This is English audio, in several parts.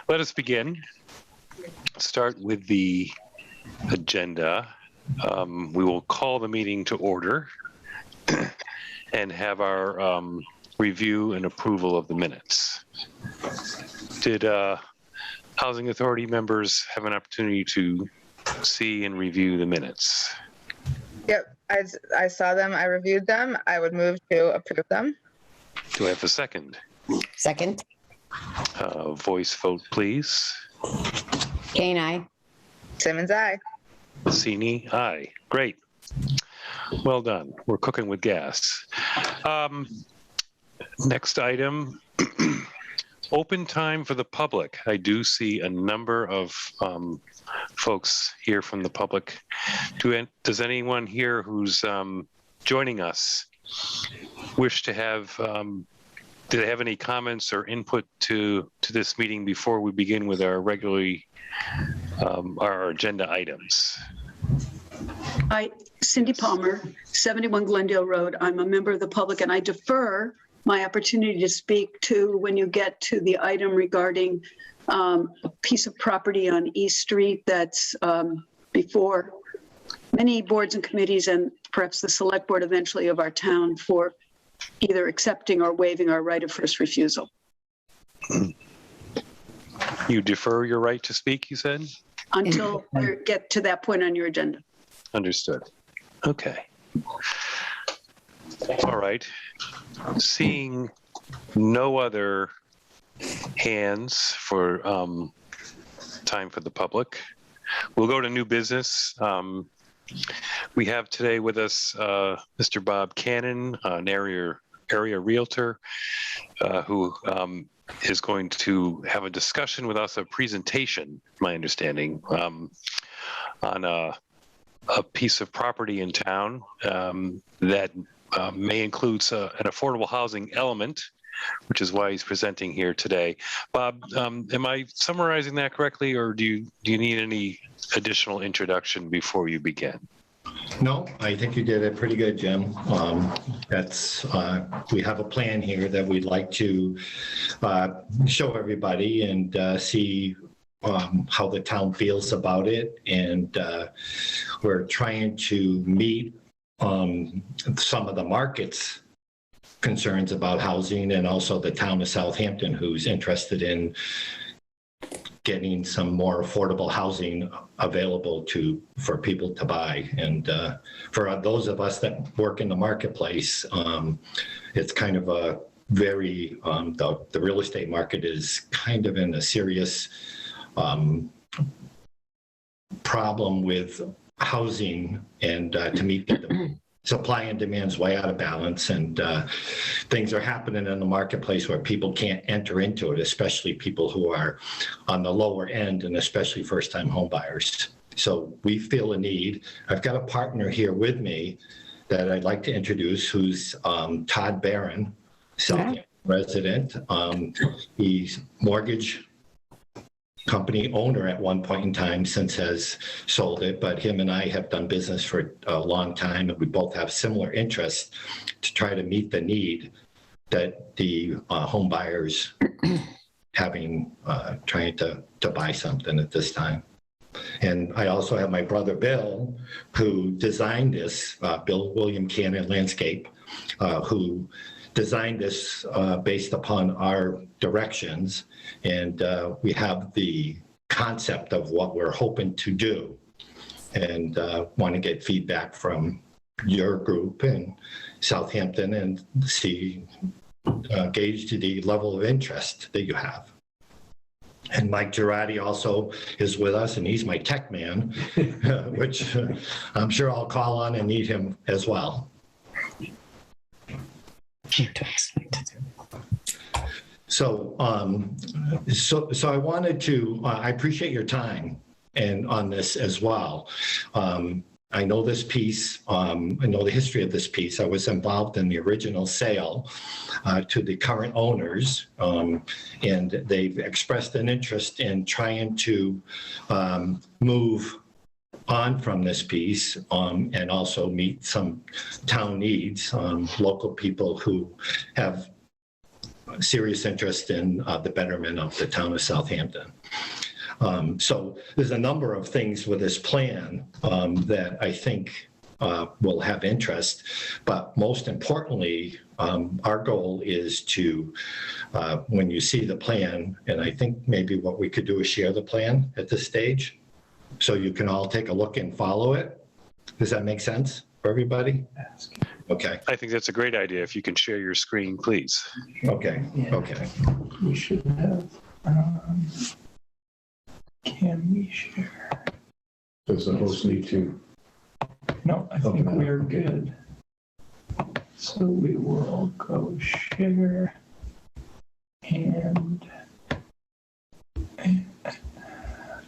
Let us begin. Start with the agenda. We will call the meeting to order and have our review and approval of the minutes. Did Housing Authority members have an opportunity to see and review the minutes? Yep, I saw them, I reviewed them. I would move to approve them. Do I have a second? Second. Voice vote, please. Kane, aye. Simmons, aye. Sini, aye. Great. Well done. We're cooking with gas. Next item, open time for the public. I do see a number of folks here from the public. Does anyone here who's joining us wish to have, do they have any comments or input to this meeting before we begin with our regularly, our agenda items? Hi, Cindy Palmer, 71 Glendale Road. I'm a member of the public, and I defer my opportunity to speak to when you get to the item regarding a piece of property on East Street that's before many boards and committees and perhaps the select board eventually of our town for either accepting or waiving our right of first refusal. You defer your right to speak, you said? Until we get to that point on your agenda. Understood. Okay. All right. Seeing no other hands for time for the public, we'll go to new business. We have today with us Mr. Bob Cannon, an area realtor, who is going to have a discussion with us, a presentation, my understanding, on a piece of property in town that may include an affordable housing element, which is why he's presenting here today. Bob, am I summarizing that correctly, or do you need any additional introduction before you begin? No, I think you did a pretty good, Jim. We have a plan here that we'd like to show everybody and see how the town feels about it. And we're trying to meet some of the market's concerns about housing, and also the town of Southampton, who's interested in getting some more affordable housing available for people to buy. And for those of us that work in the marketplace, it's kind of a very, the real estate market is kind of in a serious problem with housing, and to meet the supply and demand's way out of balance, and things are happening in the marketplace where people can't enter into it, especially people who are on the lower end, and especially first-time home buyers. So we feel a need. I've got a partner here with me that I'd like to introduce, who's Todd Barron, Southampton resident. He's mortgage company owner at one point in time, since has sold it, but him and I have done business for a long time, and we both have similar interests to try to meet the need that the home buyers trying to buy something at this time. And I also have my brother Bill, who designed this, Bill William Cannon Landscape, who designed this based upon our directions, and we have the concept of what we're hoping to do, and want to get feedback from your group in Southampton and see, gauge the level of interest that you have. And Mike Girardi also is with us, and he's my tech man, which I'm sure I'll call on and need him as well. So I wanted to, I appreciate your time and on this as well. I know this piece, I know the history of this piece. I was involved in the original sale to the current owners, and they've expressed an interest in trying to move on from this piece, and also meet some town needs, local people who have serious interest in the betterment of the town of Southampton. So there's a number of things with this plan that I think will have interest, but most importantly, our goal is to, when you see the plan, and I think maybe what we could do is share the plan at this stage, so you can all take a look and follow it. Does that make sense for everybody? Okay. I think that's a great idea. If you can share your screen, please. Okay. Yeah. Okay. We should have, can we share? Does the host need to? No, I think Okay. we're good. So we will go share and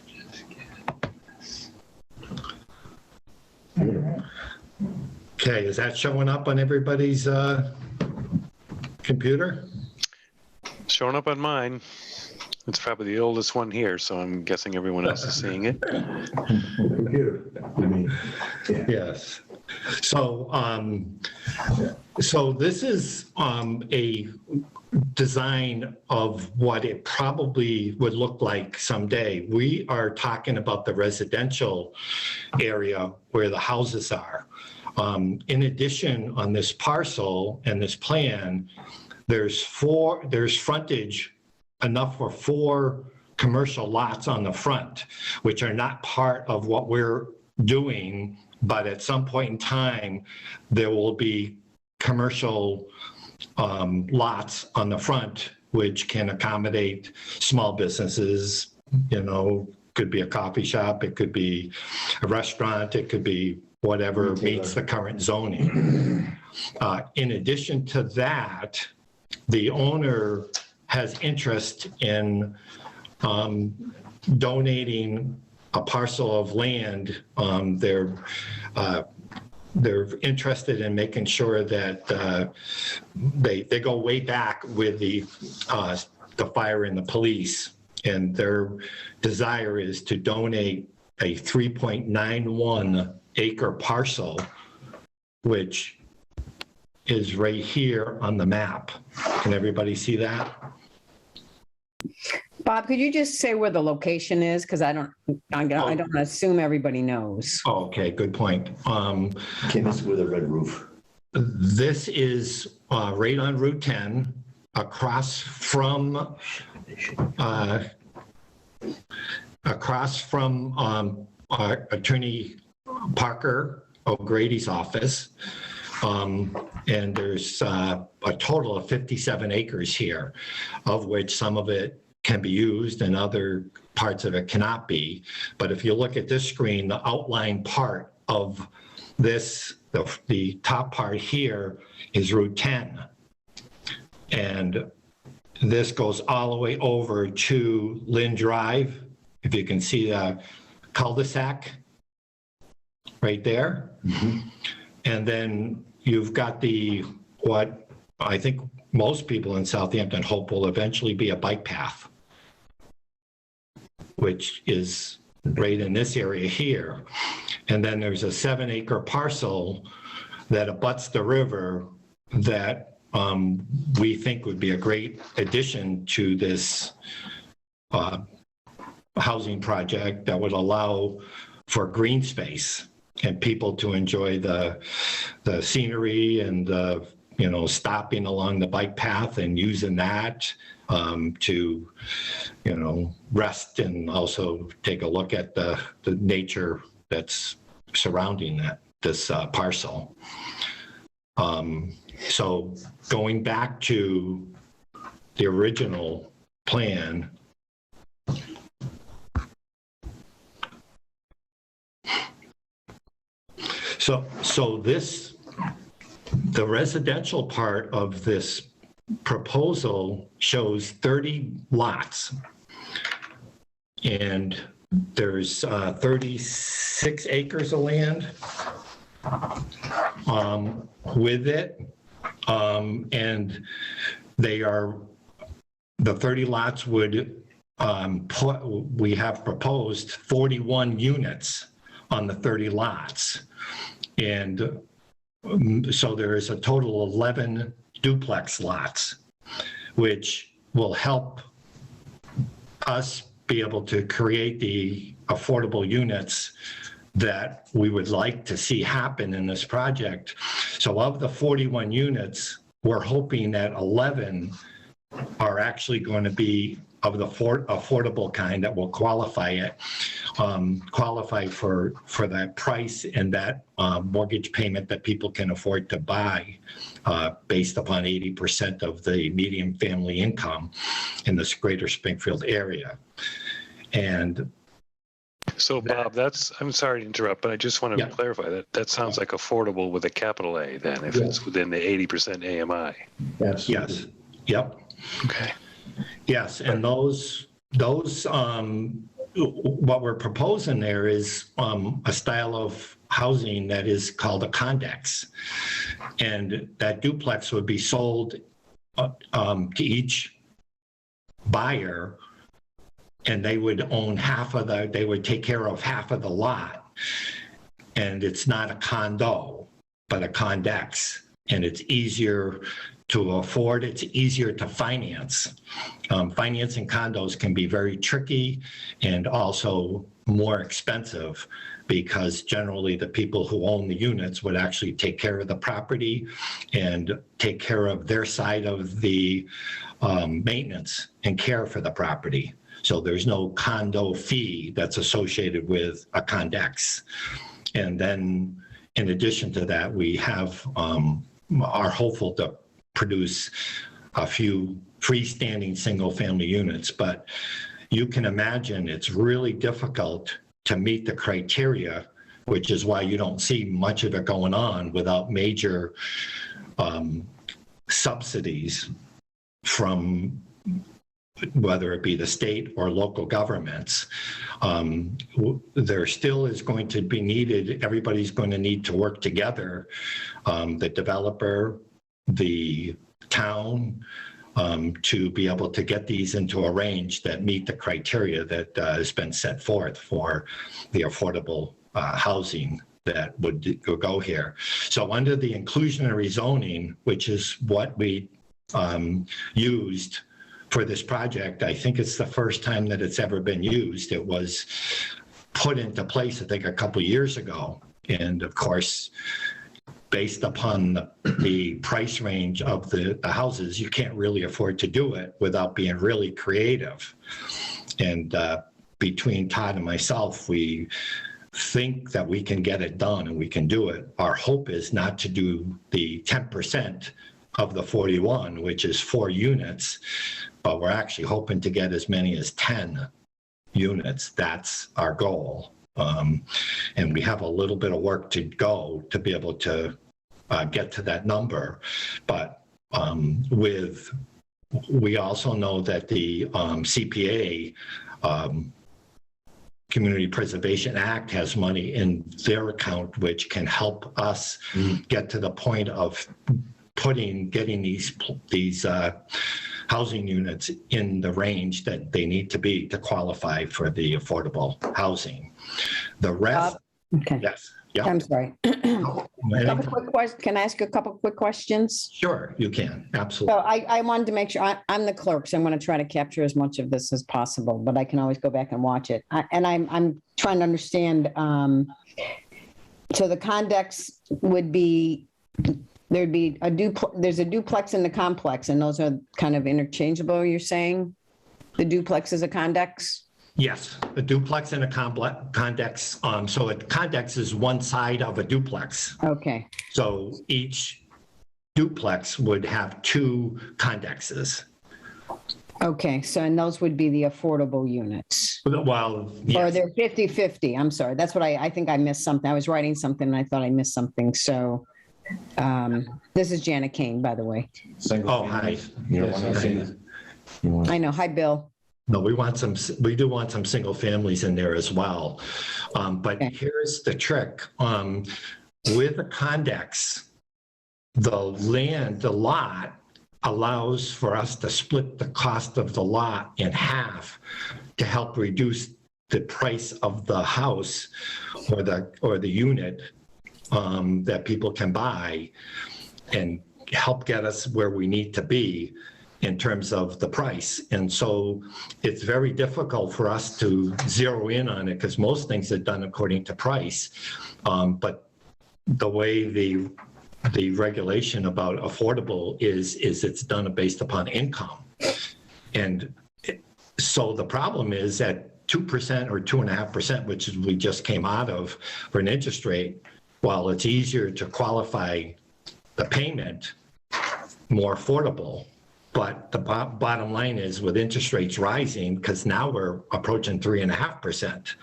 just get this. All right. Okay, is that showing up on everybody's computer? Showing up on mine. It's probably the oldest one here, so I'm guessing everyone else is seeing it. Computer, I mean, yeah. Yes. So, so this is a design of what it probably would look like someday. We are talking about the residential area where the houses are. In addition, on this parcel and this plan, there's frontage enough for 4 commercial lots on the front, which are not part of what we're doing, but at some point in time, there will be commercial lots on the front, which can accommodate small businesses, you know, could be a coffee shop, it could be a restaurant, it could be whatever meets the current zoning. In addition to that, the owner has interest in donating a parcel of land. They're interested in making sure that they go way back with the fire and the police, and their desire is to donate a 3.91 acre parcel, which is right here on the map. Can everybody see that? Bob, could you just say where the location is? Because I don't assume everybody knows. Oh, okay, good point. Canvas with a red roof. This is right on Route 10, across from Attorney Parker O'Grady's office. And there's a total of 57 acres here, of which some of it can be used and other parts of it cannot be. But if you look at this screen, the outline part of this, the top part here is Route 10. And this goes all the way over to Lynn Drive. If you can see the cul-de-sac right there. Mm-hmm. And then you've got what I think most people in Southampton hope will eventually be a bike path, which is right in this area here. And then there's a 7-acre parcel that abuts the river that we think would be a great addition to this housing project that would allow for green space and people to enjoy the scenery and stopping along the bike path and using that to rest and also take a look at the nature that's surrounding this parcel. So going back to the original plan, so the residential part of this proposal shows 30 lots, and there's 36 acres of land with it, and the 30 lots would we have proposed 41 units on the 30 lots. And so there is a total of 11 duplex lots, which will help us be able to create the affordable units that we would like to see happen in this project. So of the 41 units, we're hoping that 11 are actually going to be of the affordable kind that will qualify for that price and that mortgage payment that people can afford to buy based upon 80% of the median family income in this greater Springfield area. And So Bob, I'm sorry to interrupt, but I just want to Yeah. clarify that sounds like affordable with a capital A then, if it's within the 80% AMI. Absolutely. yes, yep. Okay. Yes, and those what we're proposing there is a style of housing that is called a condex. And that duplex would be sold to each buyer, and they would own they would take care of half of the lot. And it's not a condo, but a condex. And it's easier to afford, it's easier to finance. Financing condos can be very tricky and also more expensive because generally the people who own the units would actually take care of the property and take care of their side of the maintenance and care for the property. So there's no condo fee that's associated with a condex. And then in addition to that, we are hopeful to produce a few freestanding single-family units, but you can imagine it's really difficult to meet the criteria, which is why you don't see much of it going on without major subsidies from whether it be the state or local governments. There still is going to be needed, everybody's going to need to work together, the developer, the town, to be able to get these into a range that meet the criteria that has been set forth for the affordable housing that would go here. So under the inclusionary zoning, which is what we used for this project, I think it's the first time that it's ever been used. It was put into place, I think, a couple of years ago. And of course, based upon the price range of the houses, you can't really afford to do it without being really creative. And between Todd and myself, we think that we can get it done and we can do it. Our hope is not to do the 10% of the 41, which is 4 units, but we're actually hoping to get as many as 10 units. That's our goal. And we have a little bit of work to go to be able to get to that number. But we also know that the CPA, Community Preservation Act, has money in their account, which can help us get to the point of getting these housing units in the range that they need to be to qualify for the affordable housing. The rest, Okay, yes, yeah. I'm sorry. Can I ask you a couple quick questions? Sure, you can, So absolutely. I wanted to make sure, I'm the clerk, so I'm going to try to capture as much of this as possible, but I can always go back and watch it. And I'm trying to understand, so the condex would be, there's a duplex in the complex, and those are kind of interchangeable, you're saying? The duplex is a condex? Yes, a duplex and a condex. So a condex is one side of a duplex. Okay, So each duplex would have 2 condexes. okay, so and those would be the affordable units? Well, Or yes, they're 50/50, I'm sorry, that's what I think I missed something. I was writing something and I thought I missed something, so this is Janet Kane, by the way. oh, hi. I know, hi, Bill. No, we do want some single families in there as well. But Okay. here's the trick. With a condex, the lot allows for us to split the cost of the lot in half to help reduce the price of the house or the unit that people can buy and help get us where we need to be. in terms of the price. And so it's very difficult for us to zero in on it because most things are done according to price. But the way the regulation about affordable is it's done based upon income. And so the problem is at 2% or 2.5%, which is we just came out of for an interest rate, while it's easier to qualify the payment, more affordable. But the bottom line is with interest rates rising, because now we're approaching 3.5%,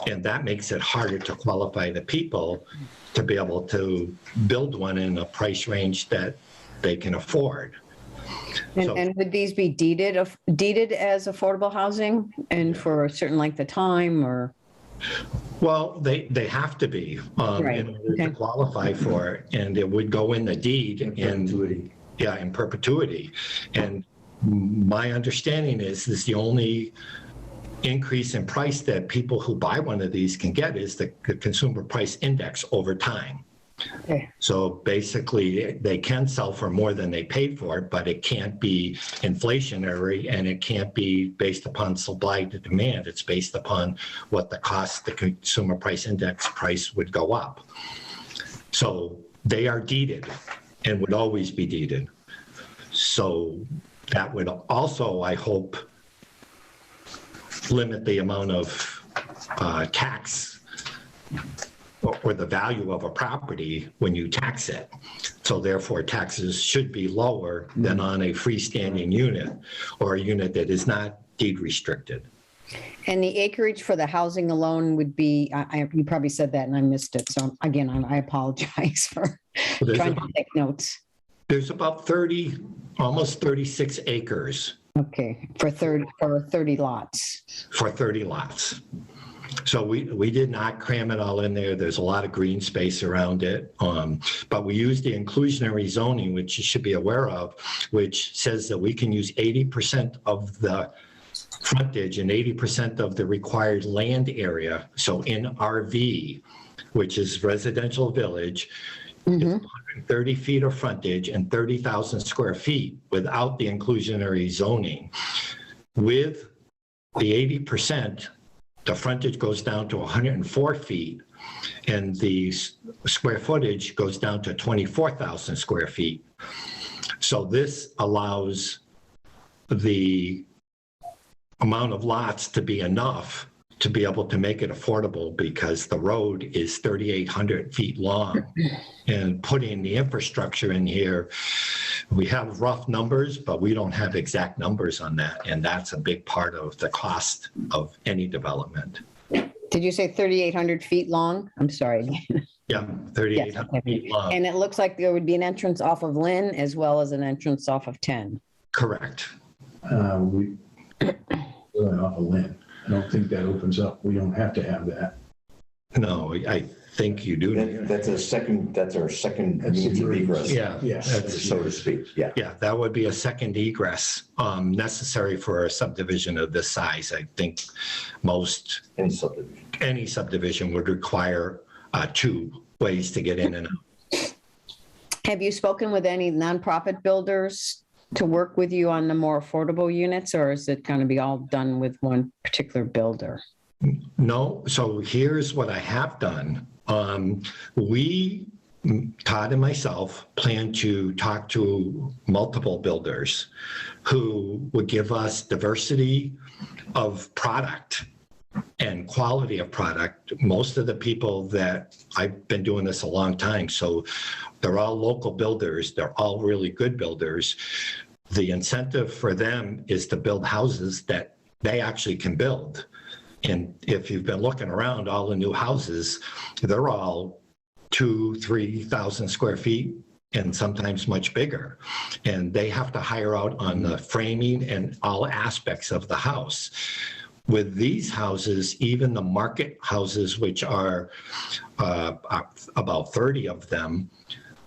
and that makes it harder to qualify the people to be able to build one in a price range that they can afford. And would these be deeded as affordable housing and for a certain length of time or? Well, they have to be Right. in order to Okay. qualify for it, and it would go in the deed Perpetuity. in perpetuity. And my understanding is the only increase in price that people who buy one of these can get is the consumer price index over time. Okay. So basically, they can sell for more than they paid for it, but it can't be inflationary and it can't be based upon supply to demand. It's based upon what the cost, the consumer price index price would go up. So they are deeded and would always be deeded. So that would also, I hope, limit the amount of tax or the value of a property when you tax it. So therefore, taxes should be lower than on a freestanding unit or a unit that is not deed restricted. And the acreage for the housing alone would be, you probably said that and I missed it. So again, I apologize for There's trying to about- take notes. There's about 30, almost 36 acres Okay, for 30 lots. for 30 lots. So we did not cram it all in there. There's a lot of green space around it. But we used the inclusionary zoning, which you should be aware of, which says that we can use 80% of the frontage and 80% of the required land area. So in RV, which is residential village, it's 130 feet of frontage and 30,000 square feet without the inclusionary zoning. With the 80%, the frontage goes down to 104 feet and the square footage goes down to 24,000 square feet. So this allows the amount of lots to be enough to be able to make it affordable because the road is 3,800 feet long. And putting the infrastructure in here, we have rough numbers, but we don't have exact numbers on that. And that's a big part of the cost of any development. Did you say 3,800 feet long? I'm sorry. Yeah, 3,800 feet long. And it looks like there would be an entrance off of Lynn as well as an entrance off of 10. Correct. We, off of Lynn. I don't think that opens up. We don't have to have that. No, I think you do. That's our second That's means of the egress, Yeah. Yes. so to speak, yeah. Yeah, that would be a second egress necessary for a subdivision of this size. I think most, Any subdivision. would require 2 ways to get in and out. Have you spoken with any nonprofit builders to work with you on the more affordable units, or is it going to be all done with one particular builder? No, so here's what I have done. We, Todd and myself, plan to talk to multiple builders who would give us diversity of product and quality of product. Most of the people that I've been doing this a long time, so they're all local builders. They're all really good builders. The incentive for them is to build houses that they actually can build. And if you've been looking around, all the new houses, they're all 2,000-3,000 square feet and sometimes much bigger. And they have to hire out on the framing and all aspects of the house. With these houses, even the market houses, which are about 30 of them,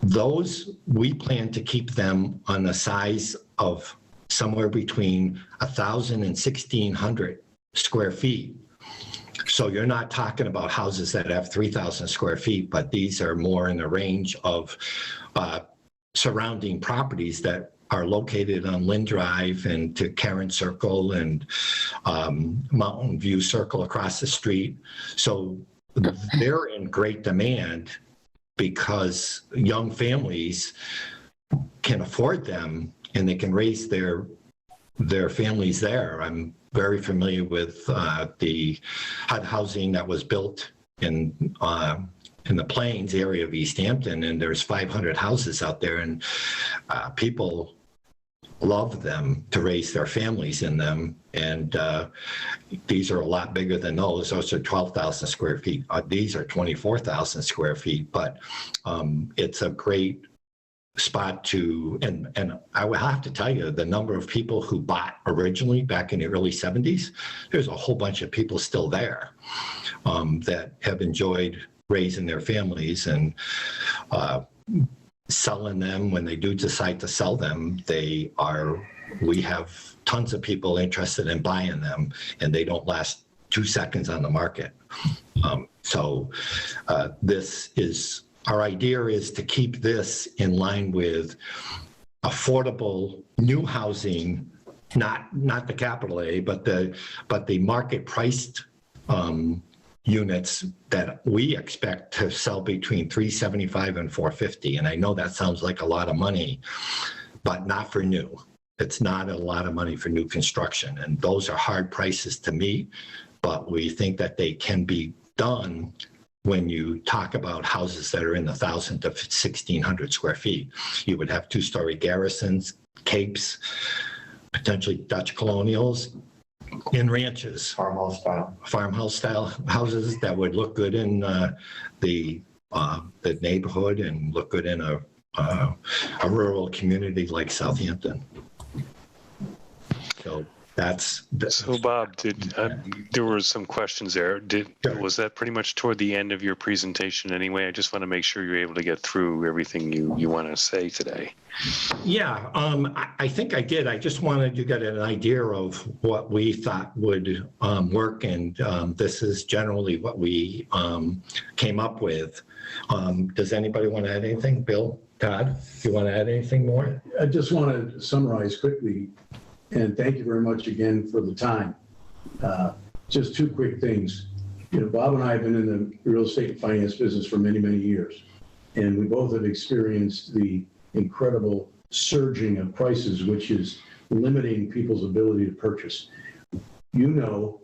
those we plan to keep them on the size of somewhere between 1,000 and 1,600 square feet. So you're not talking about houses that have 3,000 square feet, but these are more in the range of surrounding properties that are located on Lynn Drive and to Karen Circle and Mountain View Circle across the street. So they're in great demand because young families can afford them and they can raise their families there. I'm very familiar with the HUD housing that was built in the Plains area of Easthampton, and there's 500 houses out there, and people love them to raise their families in them. And these are a lot bigger than those. Those are 12,000 square feet. These are 24,000 square feet, but it's a great spot to, and I would have to tell you, the number of people who bought originally back in the early 70s, there's a whole bunch of people still there that have enjoyed raising their families and selling them. When they do decide to sell them, we have tons of people interested in buying them, and they don't last 2 seconds on the market. Our idea is to keep this in line with affordable new housing, not the capital A, but the market priced units that we expect to sell between $375 and $450. And I know that sounds like a lot of money, but not for new. It's not a lot of money for new construction. And those are hard prices to meet, but we think that they can be done when you talk about houses that are in the 1,000 to 1,600 square feet. You would have 2-story garrisons, capes, potentially Dutch colonials, in ranches. Farmhouse Style houses that would look good in the neighborhood and look good in a rural community like Southampton. So So Bob, there were some questions there. Was that pretty much toward the end of your presentation anyway? I just want to make sure you're able to get through everything you want to say today. Yeah, I think I did. I just wanted to get an idea of what we thought would work, and this is generally what we came up with. Does anybody want to add anything? Bill, Todd, do you want to add anything more? I just want to summarize quickly, and thank you very much again for the time. Just 2 quick things. Bob and I have been in the real estate and finance business for many, many years, and we both have experienced the incredible surging of prices, which is limiting people's ability to purchase.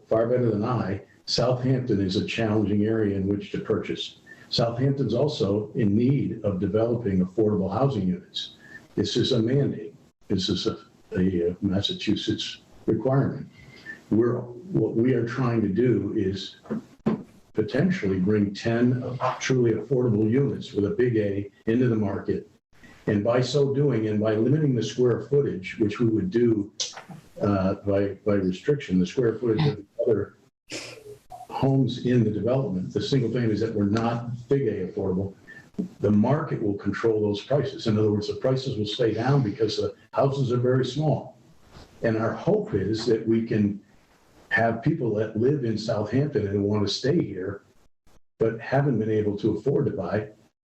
Far better than I, Southampton is a challenging area in which to purchase. Southampton's also in need of developing affordable housing units. This is a mandate. This is a Massachusetts requirement. What we are trying to do is potentially bring 10 truly affordable units with a big A into the market. And by so doing, and by limiting the square footage, which we would do by restriction, the square footage of other homes in the development, the single families that were not big A affordable, the market will control those prices. In other words, the prices will stay down because the houses are very small. And our hope is that we can have people that live in Southampton and want to stay here, but haven't been able to afford to buy,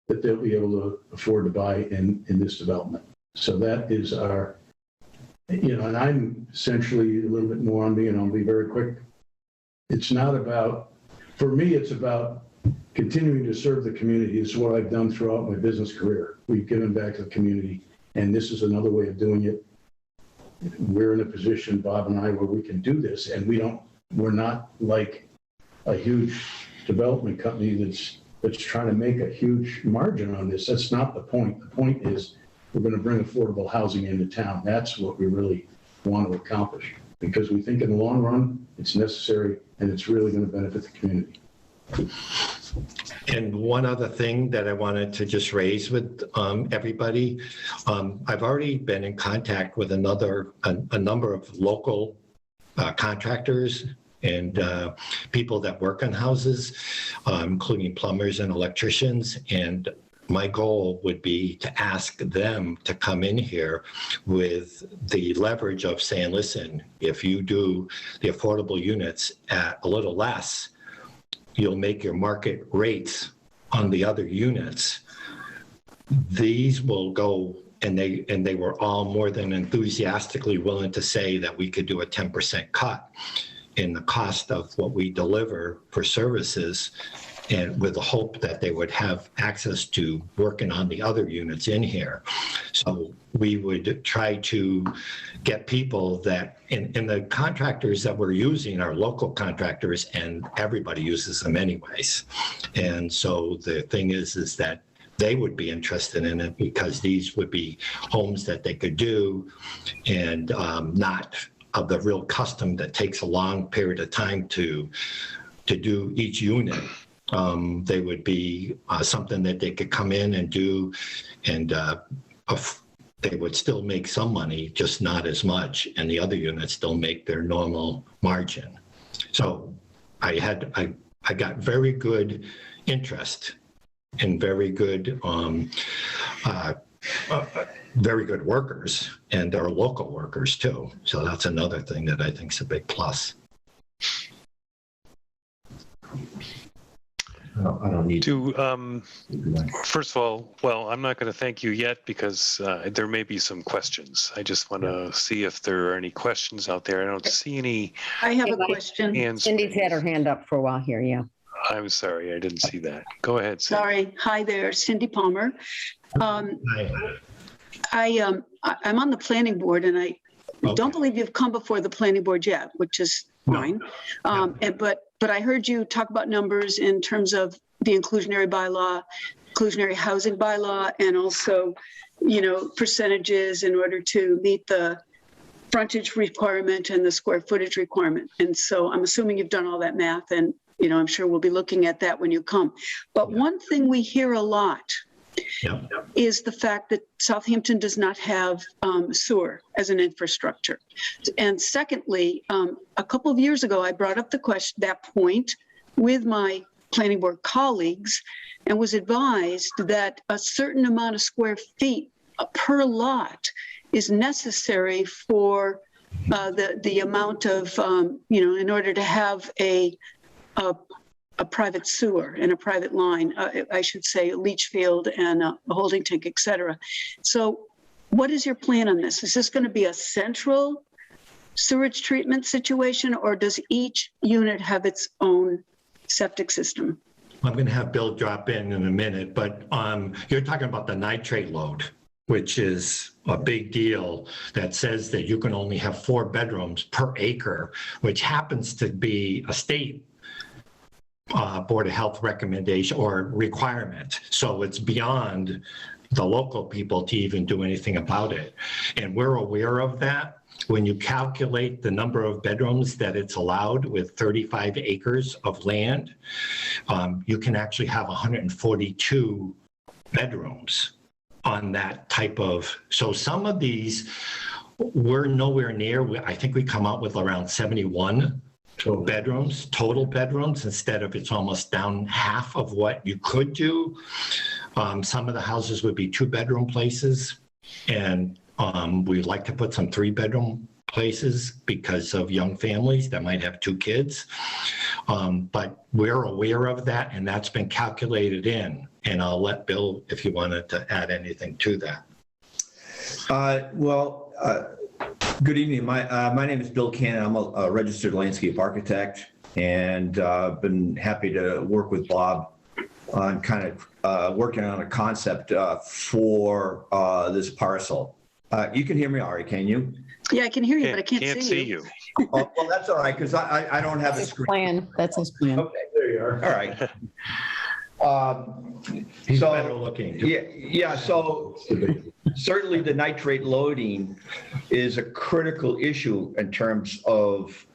that they'll be able to afford to buy in this development. So that is our, and I'm essentially a little bit more on me, and I'll be very quick. It's not about, for me, it's about continuing to serve the community. This is what I've done throughout my business career. We've given back to the community, and this is another way of doing it. We're in a position, Bob and I, where we can do this, and we're not like a huge development company that's trying to make a huge margin on this. That's not the point. The point is we're going to bring affordable housing into town. That's what we really want to accomplish, because we think in the long run it's necessary and it's really going to benefit the community. And one other thing that I wanted to just raise with everybody, I've already been in contact with a number of local contractors and people that work on houses, including plumbers and electricians. And my goal would be to ask them to come in here with the leverage of saying, listen, if you do the affordable units at a little less, you'll make your market rates on the other units. These will go and they were all more than enthusiastically willing to say that we could do a 10% cut in the cost of what we deliver for services, and with the hope that they would have access to working on the other units in here. So we would try to get people that, and the contractors that we're using are local contractors, and everybody uses them anyways. And so the thing is that they would be interested in it because these would be homes that they could do, and not of the real custom that takes a long period of time to do each unit. They would be something that they could come in and do, and they would still make some money, just not as much, and the other units still make their normal margin. So I got very good interest and very good workers, and they're local workers too. So that's another thing that I think is a big plus. I don't need To first of all, well, I'm not going to thank you yet because there may be some questions. I just want to see if there are any questions out there. I don't see any I have a question. hands. Cindy's had her hand up for a while here, yeah. I'm sorry, I didn't see that. Go ahead, Cindy. Sorry. Hi there, Cindy Palmer. I'm on the planning board, and I don't believe you've come before the planning board yet, which is fine. But I heard you talk about numbers in terms of the inclusionary bylaw, inclusionary housing bylaw, and also, percentages in order to meet the frontage requirement and the square footage requirement. And so I'm assuming you've done all that math, and, I'm sure we'll be looking at that when you come. But one thing we hear a lot is the fact that Southampton does not have sewer as an infrastructure. And secondly, a couple of years ago, I brought up that point with my planning board colleagues and was advised that a certain amount of square feet per lot is necessary for the amount of, in order to have a private sewer and a private line, I should say a leach field and a holding tank, et cetera. So what is your plan on this? Is this going to be a central sewage treatment situation, or does each unit have its own septic system? I'm going to have Bill drop in a minute, but you're talking about the nitrate load, which is a big deal that says that you can only have 4 bedrooms per acre, which happens to be a state Board of Health recommendation or requirement. So it's beyond the local people to even do anything about it. And we're aware of that. When you calculate the number of bedrooms that it's allowed with 35 acres of land, you can actually have 142 bedrooms on that type of, so some of these we're nowhere near. I think we come out with around 71 total bedrooms, instead of it's almost down half of what you could do. Some of the houses would be 2-bedroom places, and we like to put some 3-bedroom places because of young families that might have 2 kids. But we're aware of that, and that's been calculated in. And I'll let Bill, if you wanted to add anything to that. Good evening. My name is Bill Cannon. I'm a registered landscape architect, and been happy to work with Bob on kind of working on a concept for this parcel. You can hear me all right, can you? Yeah, I can hear you, but I can't see you. Oh, well, that's all right, because I don't have a screen. That's his plan. Okay, there you are. All right. He's better looking. Yeah. So certainly the nitrate loading is a critical issue in terms of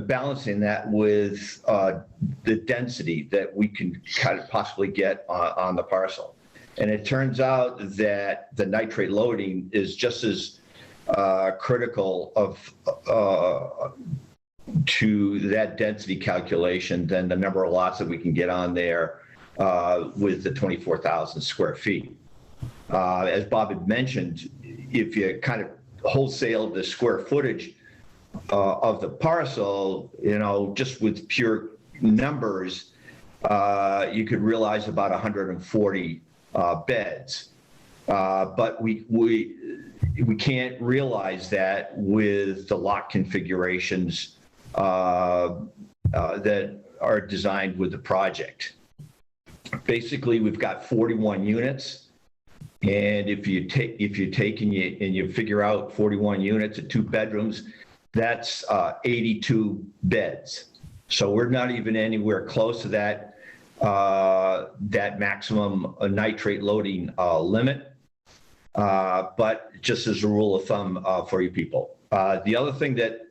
balancing that with the density that we can kind of possibly get on the parcel. And it turns out that the nitrate loading is just as critical to that density calculation than the number of lots that we can get on there with the 24,000 square feet. As Bob had mentioned, if you kind of wholesale the square footage of the parcel, just with pure numbers, you could realize about 140 beds. But we can't realize that with the lot configurations that are designed with the project. Basically, we've got 41 units, and if you take and you figure out 41 units at 2 bedrooms, that's 82 beds. So we're not even anywhere close to that maximum nitrate loading limit. But just as a rule of thumb for you people. The other thing that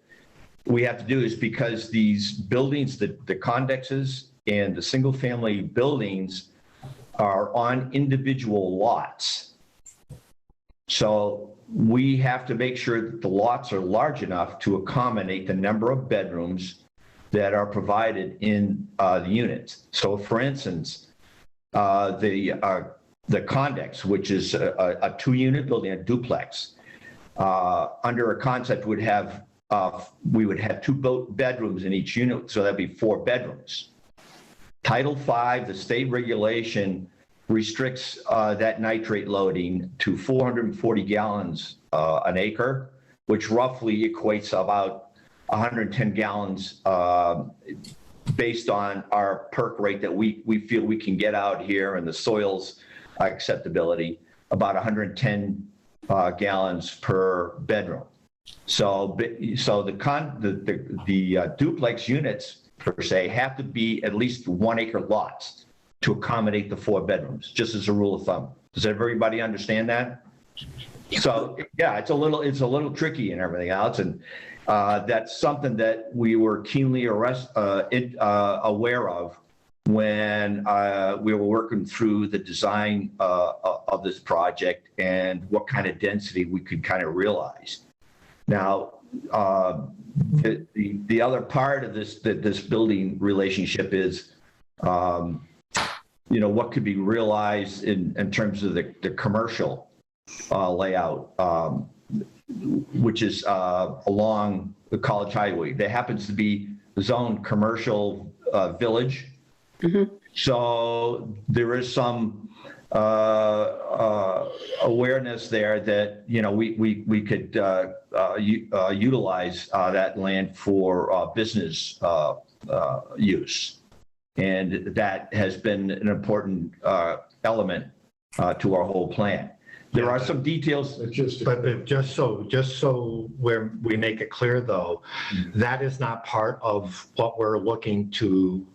we have to do is, because these buildings, the condexes and the single family buildings are on individual lots. So we have to make sure that the lots are large enough to accommodate the number of bedrooms that are provided in the units. So for instance, the condex, which is a 2-unit building, a duplex, under a concept would have, we would have 2 bedrooms in each unit, so that'd be 4 bedrooms. Title V, the state regulation, restricts that nitrate loading to 440 gallons an acre, which roughly equates to about 110 gallons based on our perk rate that we feel we can get out here and the soils acceptability, about 110 gallons per bedroom. So the duplex units per se have to be at least 1 acre lots to accommodate the 4 bedrooms, just as a rule of thumb. Does everybody understand that? So yeah, it's a little tricky and everything else, and that's something that we were keenly aware of when we were working through the design of this project and what kind of density we could kind of realize. Now, the other part of this building relationship is, what could be realized in terms of the commercial layout, which is along the College Highway. There happens to be zoned commercial village. Mm-hmm. So there is some awareness there that we could utilize that land for business use, and that has been an important element to our whole plan. There are some details. Just so we make it clear, though, that is not part of what we're looking to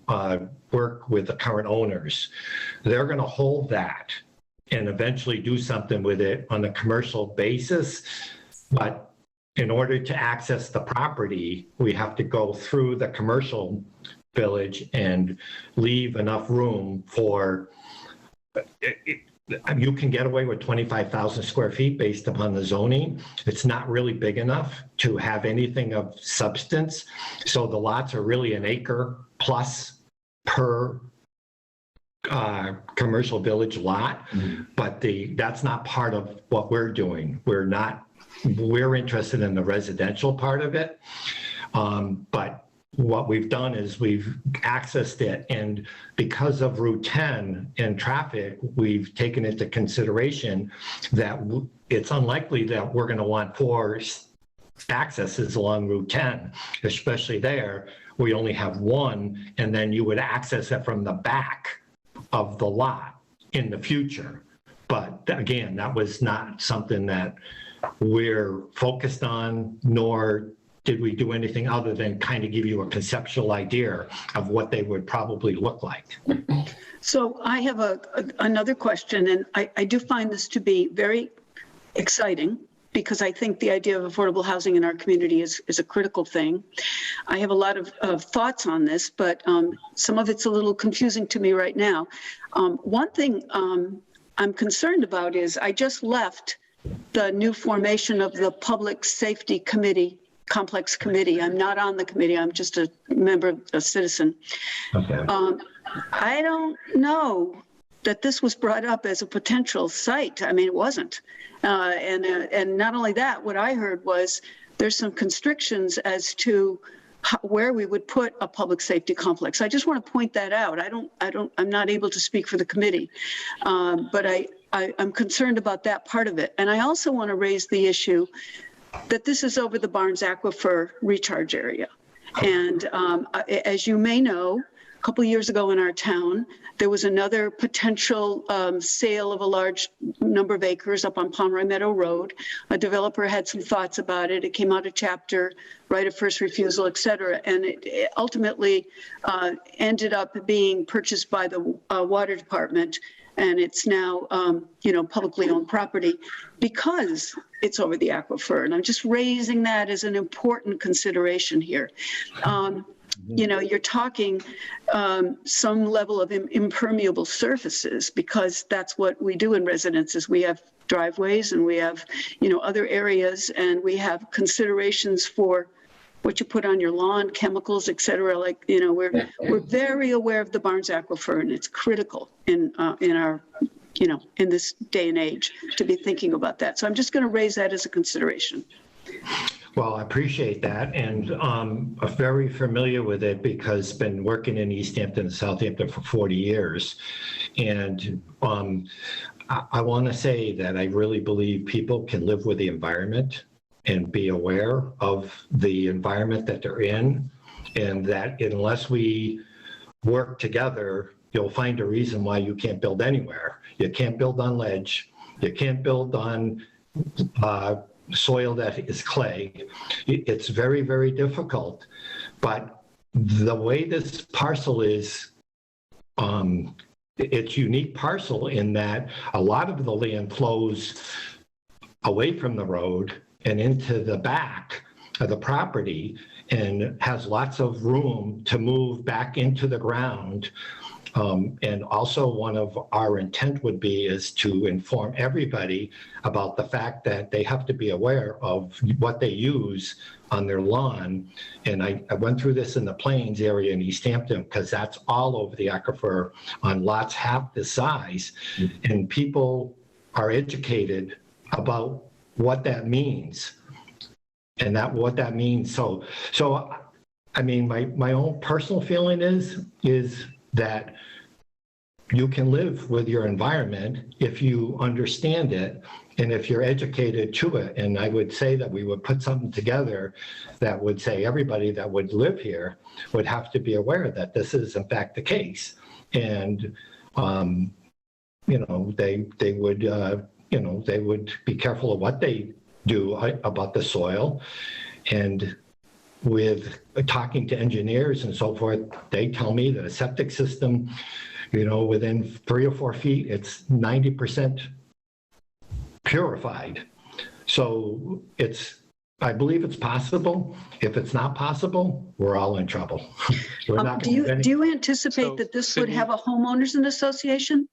work with the current owners. They're going to hold that and eventually do something with it on a commercial basis. But in order to access the property, we have to go through the commercial village and leave enough room for you can get away with 25,000 square feet based upon the zoning. It's not really big enough to have anything of substance. So the lots are really 1 acre plus per commercial village lot. Mm-hmm. But that's not part of what we're doing. We're interested in the residential part of it. But what we've done is we've accessed it, and because of Route 10 and traffic, we've taken into consideration that it's unlikely that we're going to want 4 accesses along Route 10, especially there. We only have 1, and then you would access it from the back of the lot in the future. But again, that was not something that we're focused on, nor did we do anything other than kind of give you a conceptual idea of what they would probably look like. So I have another question, and I do find this to be very exciting, because I think the idea of affordable housing in our community is a critical thing. I have a lot of thoughts on this, but some of it's a little confusing to me right now. One thing I'm concerned about is I just left the new formation of the Public Safety Committee, Complex Committee. I'm not on the committee. I'm just a member, a citizen. Okay. I don't know that this was brought up as a potential site. I mean, it wasn't. And not only that, what I heard was there's some constrictions as to where we would put a public safety complex. I just want to point that out. I'm not able to speak for the committee, but I'm concerned about that part of it. And I also want to raise the issue that this is over the Barnes Aquifer recharge area. And as you may know, a couple of years ago in our town, there was another potential sale of a large number of acres up on Pomeroy Meadow Road. A developer had some thoughts about it. It came out of chapter, right of first refusal, et cetera. And it ultimately ended up being purchased by the water department. And it's now, publicly owned property because it's over the aquifer. And I'm just raising that as an important consideration here. You're talking some level of impermeable surfaces, because that's what we do in residences. We have driveways and we have, other areas, and we have considerations for what you put on your lawn, chemicals, et cetera. Like, we're very aware of the Barnes Aquifer, and it's critical in our, in this day and age to be thinking about that. So I'm just going to raise that as a consideration. Well, I appreciate that, and I'm very familiar with it because been working in Easthampton and Southampton for 40 years. And I want to say that I really believe people can live with the environment and be aware of the environment that they're in, and that unless we work together, you'll find a reason why you can't build anywhere. You can't build on ledge. You can't build on soil that is clay. It's very, very difficult. But the way this parcel is, it's unique parcel in that a lot of the land flows away from the road and into the back of the property, and has lots of room to move back into the ground. And also one of our intent would be is to inform everybody about the fact that they have to be aware of what they use on their lawn. And I went through this in the Plains area in Easthampton, because that's all over the aquifer on lots half the size. And people are educated about what that means and what that means. So I mean, my own personal feeling is that you can live with your environment if you understand it and if you're educated to it. And I would say that we would put something together that would say everybody that would live here would have to be aware that this is in fact the case. And, they would be careful of what they do about the soil. And with talking to engineers and so forth, they tell me that a septic system, within 3 or 4 feet, it's 90% purified. So I believe it's possible. If it's not possible, we're all in trouble. Do you anticipate that this would have a homeowners and association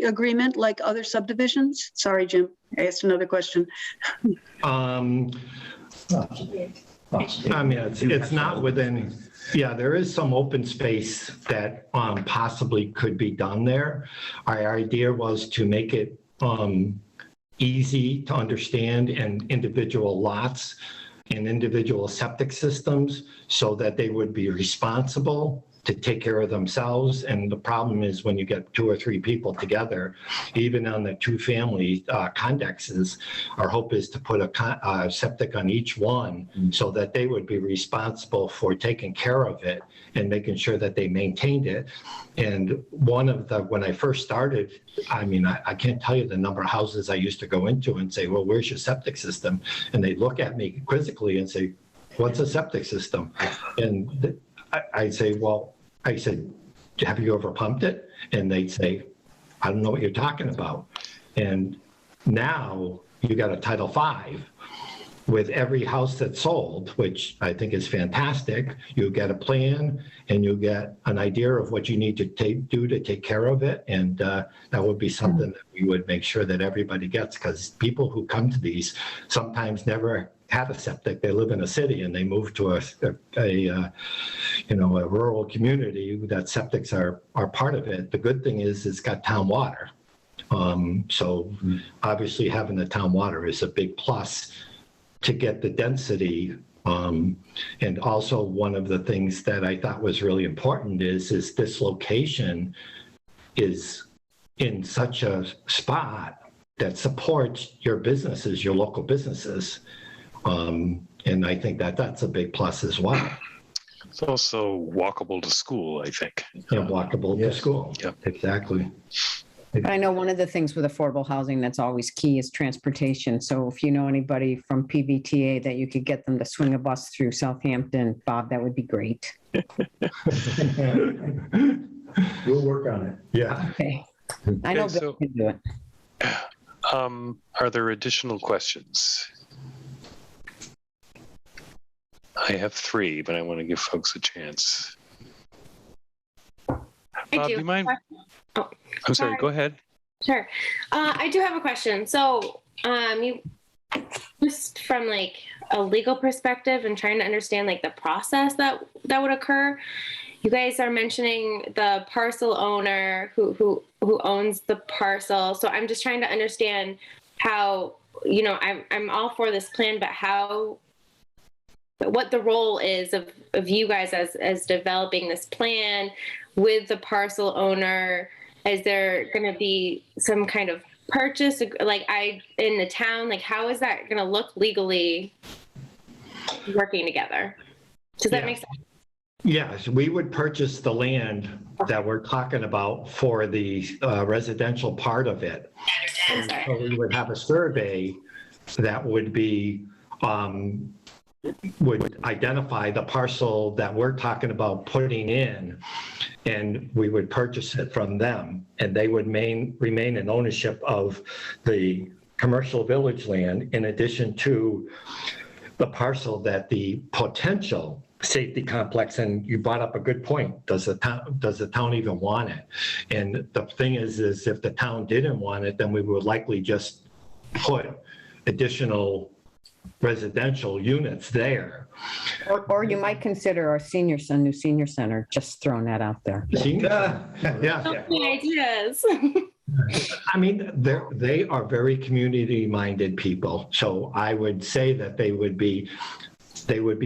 agreement like other subdivisions? Sorry, Jim, I asked another question. I mean, it's not within, there is some open space that possibly could be done there. Our idea was to make it easy to understand and individual lots and individual septic systems so that they would be responsible to take care of themselves. And the problem is when you get 2 or 3 people together, even on the 2-family condexes, our hope is to put a septic on each one so that they would be responsible for taking care of it and making sure that they maintained it. And when I first started, I mean, I can't tell you the number of houses I used to go into and say, well, where's your septic system? And they'd look at me quizzically and say, what's a septic system? And I'd say, I said, have you ever pumped it? And they'd say, I don't know what you're talking about. And now you got a Title V with every house that's sold, which I think is fantastic. You get a plan and you get an idea of what you need to do to take care of it. And that would be something that we would make sure that everybody gets, because people who come to these sometimes never had a septic. They live in a city and they move to a rural community that septics are part of it. The good thing is it's got town water. So obviously having the town water is a big plus to get the density. And also one of the things that I thought was really important is this location is in such a spot that supports your businesses, your local businesses. And I think that that's a big plus as well. It's also walkable to school, I think. And walkable to school. Yep. Exactly. But I know one of the things with affordable housing that's always key is transportation. So if you know anybody from PBTA that you could get them to swing a bus through Southampton, Bob, that would be great. We'll work on it. Yeah. Okay. I know Okay, Bill so- can do it. Are there additional questions? I have 3, but I want to give folks a chance. Bob, do you mind? Oh, I'm sorry, go ahead. Sure. I do have a question. So, you just from like a legal perspective and trying to understand like the process that would occur. You guys are mentioning the parcel owner who owns the parcel. So I'm just trying to understand how, you know, I'm all for this plan, but what the role is of you guys as developing this plan with the parcel owner. Is there going to be some kind of purchase in the town? Like, how is that going to look legally working together? Does that make sense? Yes, we would purchase the land that we're talking about for the residential part of it. I'm sorry. So we would have a survey that would be, would identify the parcel that we're talking about putting in, and we would purchase it from them, and they would remain in ownership of the commercial village land in addition to the parcel that the potential safety complex, and you brought up a good point. Does the town even want it? And the thing is if the town didn't want it, then we would likely just put additional residential units there. Or you might consider our new senior center, just throwing that out there. Yeah. So many ideas. I mean, they are very community-minded people. So I would say that they would be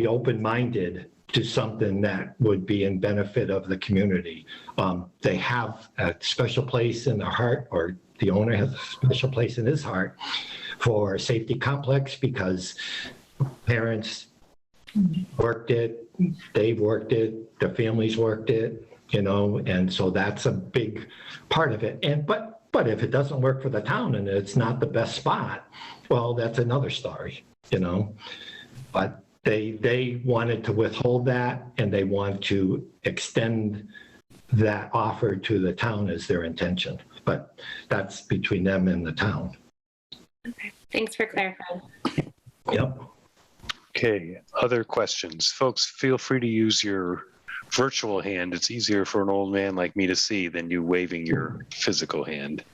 open-minded to something that would be in benefit of the community. They have a special place in their heart, or the owner has a special place in his heart for a safety complex because parents worked it, they've worked it, their families worked it, you know, and so that's a big part of it. And but if it doesn't work for the town and it's not the best spot, well, that's another story, you know. But they wanted to withhold that, and they want to extend that offer to the town as their intention. But that's between them and the town. Okay. Thanks for clarifying. Yep. Okay, other questions? Folks, feel free to use your virtual hand. It's easier for an old man like me to see than you waving your physical hand.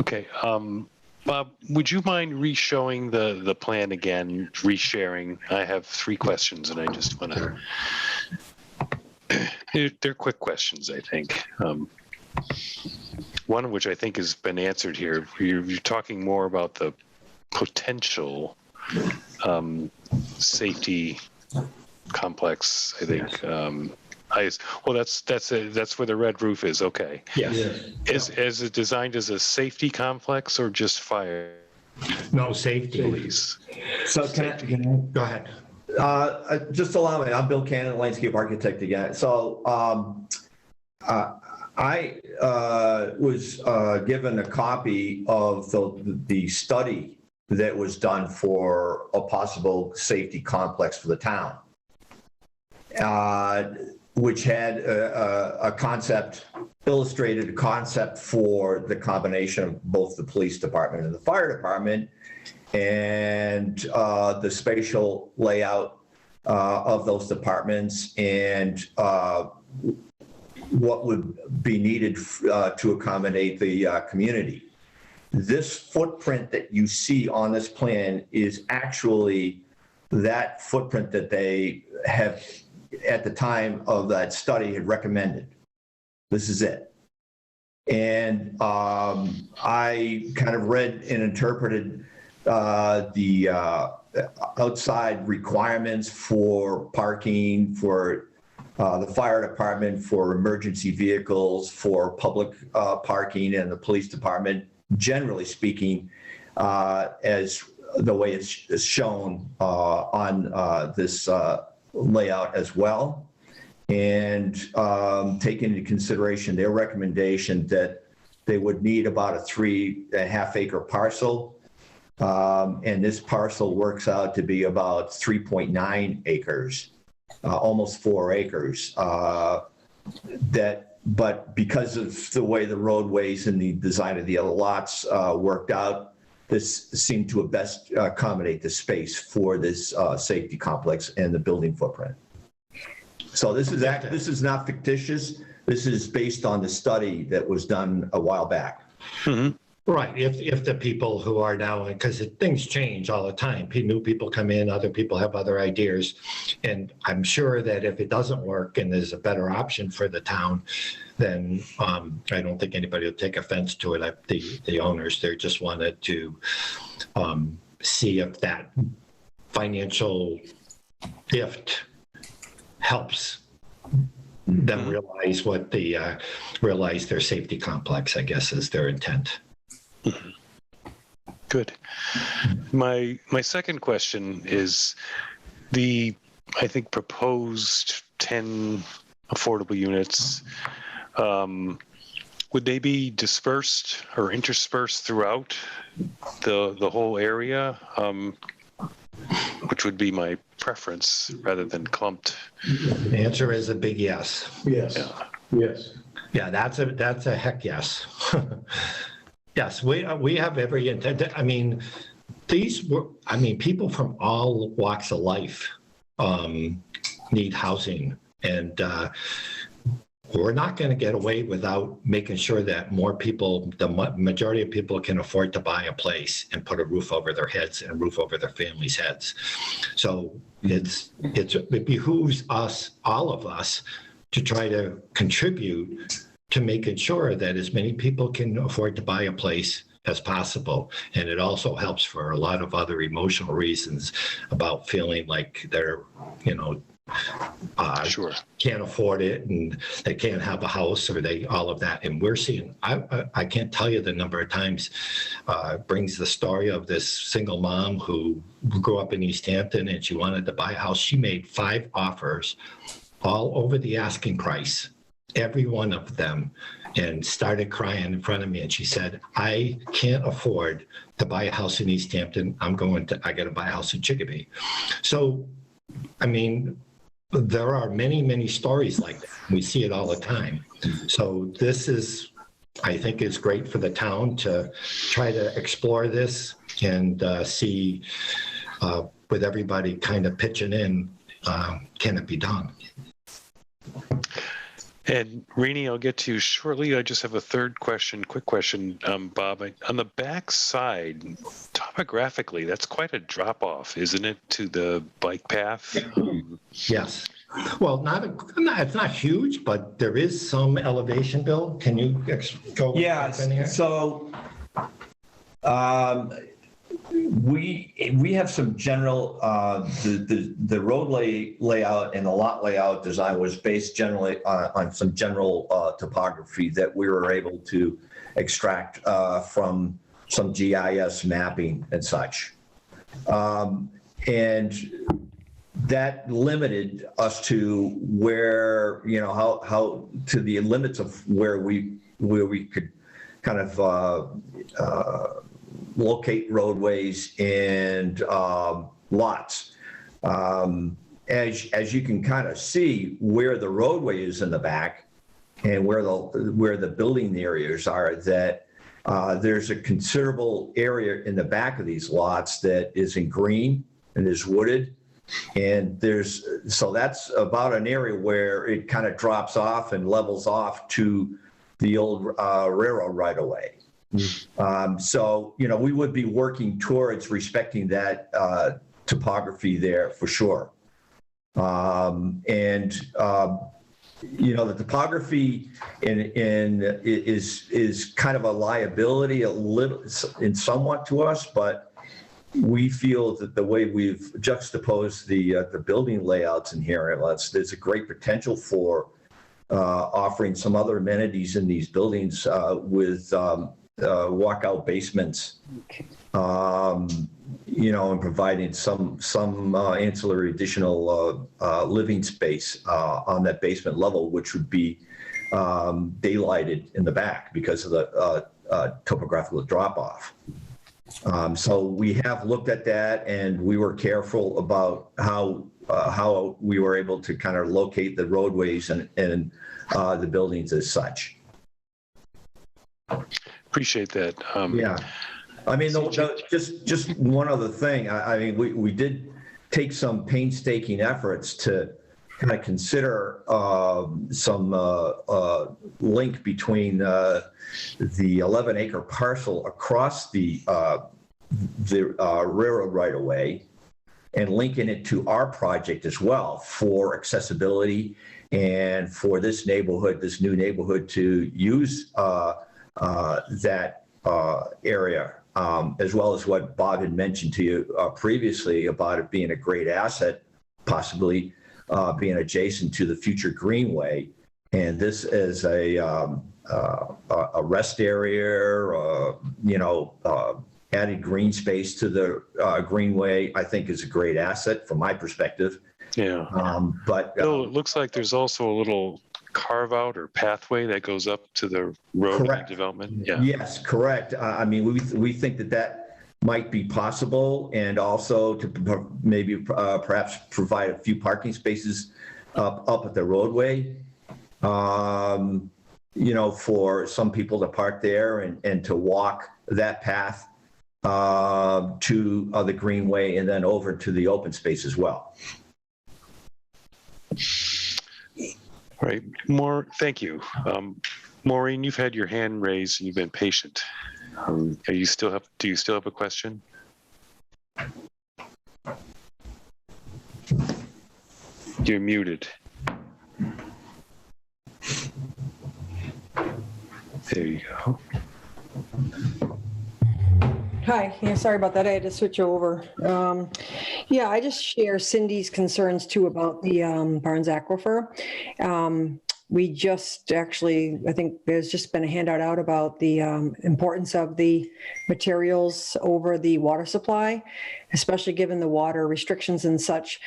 Okay, Bob, would you mind re-showing the plan again, re-sharing? I have 3 questions and I just want to, they're quick questions, I think. One of which I think has been answered here. You're talking more about the potential safety complex, I think. Well, that's where the red roof is. Okay. Yes. Is it designed as a safety complex or just fire? No, safety. Police. So can Go ahead. I, just allow me, I'm Bill Cannon, landscape architect again. So I was given a copy of the study that was done for a possible safety complex for the town, which had a concept, illustrated a concept for the combination of both the police department and the fire department, and the spatial layout of those departments, and what would be needed to accommodate the community. This footprint that you see on this plan is actually that footprint that they have, at the time of that study, had recommended. This is it. And I kind of read and interpreted the outside requirements for parking, for the fire department for emergency vehicles, for public parking, and the police department, generally speaking, as the way it's shown on this layout as well. And take into consideration their recommendation that they would need about a 3.5 acre parcel. And this parcel works out to be about 3.9 acres, almost 4 acres. But because of the way the roadways and the design of the other lots worked out, this seemed to best accommodate the space for this safety complex and the building footprint. So this is not fictitious. This is based on the study that was done a while back. Mm-hmm. Right, if the people who are now, because things change all the time, new people come in, other people have other ideas, and I'm sure that if it doesn't work and there's a better option for the town, then I don't think anybody will take offense to it. The owners, they just wanted to see if that financial gift helps them realize realize their safety complex, I guess, is their intent. Good. My second question is the, I think, proposed 10 affordable units. Would they be dispersed or interspersed throughout the whole area? Which would be my preference rather than clumped. The answer is a big yes. Yes. Yeah. Yes. Yeah, that's a heck yes. Yes, we have every intent. I mean, people from all walks of life need housing, and we're not going to get away without making sure that more people, the majority of people, can afford to buy a place and put a roof over their heads and a roof over their families' heads. So it behooves us, all of us, to try to contribute to making sure that as many people can afford to buy a place as possible. And it also helps for a lot of other emotional reasons about feeling like they're, Sure. can't afford it and they can't have a house or all of that. And we're seeing, I can't tell you the number of times brings the story of this single mom who grew up in Easthampton and she wanted to buy a house. She made 5 offers all over the asking price, every one of them, and started crying in front of me. And she said, I can't afford to buy a house in Easthampton. I got to buy a house in Chicopee. So, I mean, there are many, many stories like that. We see it all the time. So this is, I think, is great for the town to try to explore this and see with everybody kind of pitching in, can it be done? And Rini, I'll get to you shortly. I just have a third question, quick question, Bob. On the back side, topographically, that's quite a drop off, isn't it, to the bike path? Yes. Well, it's not huge, but there is some elevation, Bill. Can you go? Yeah, so we have some general, the roadway layout and the lot layout design was based generally on some general topography that we were able to extract from some GIS mapping and such. And that limited us to where, how to the limits of where we could kind of locate roadways and lots. As you can kind of see where the roadway is in the back and where the building areas are, that there's a considerable area in the back of these lots that is in green and is wooded. And so that's about an area where it kind of drops off and levels off to the old railroad right of way. So, we would be working towards respecting that topography there for sure. The topography is kind of a liability a little in somewhat to us, but we feel that the way we've juxtaposed the building layouts in here, there's a great potential for offering some other amenities in these buildings with walkout basements, and providing some ancillary additional living space on that basement level, which would be daylighted in the back because of the topographical drop-off. So we have looked at that, and we were careful about how we were able to kind of locate the roadways and the buildings as such. Appreciate that. Yeah. I mean, just one other thing. I mean, we did take some painstaking efforts to kind of consider some link between the 11-acre parcel across the railroad right-of-way and linking it to our project as well for accessibility and for this new neighborhood to use that area, as well as what Bob had mentioned to you previously about it being a great asset, possibly being adjacent to the future greenway. And this is a rest area, added green space to the greenway, I think is a great asset from my perspective. Yeah. But Bill, it looks like there's also a little carve out or pathway that goes up to the road development. Yeah. Yes, correct. I mean, we think that might be possible, and also to maybe perhaps provide a few parking spaces up at the roadway, for some people to park there and to walk that path to the greenway and then over to the open space as well. Right. Thank you. Maureen, you've had your hand raised and you've been patient. Do you still have a question? You're muted. There you go. Hi, yeah, sorry about that. I had to switch over. Yeah, I just share Cindy's concerns too about the Barnes Aquifer. We just actually, I think there's just been a handout out about the importance of the materials over the water supply, especially given the water restrictions and such.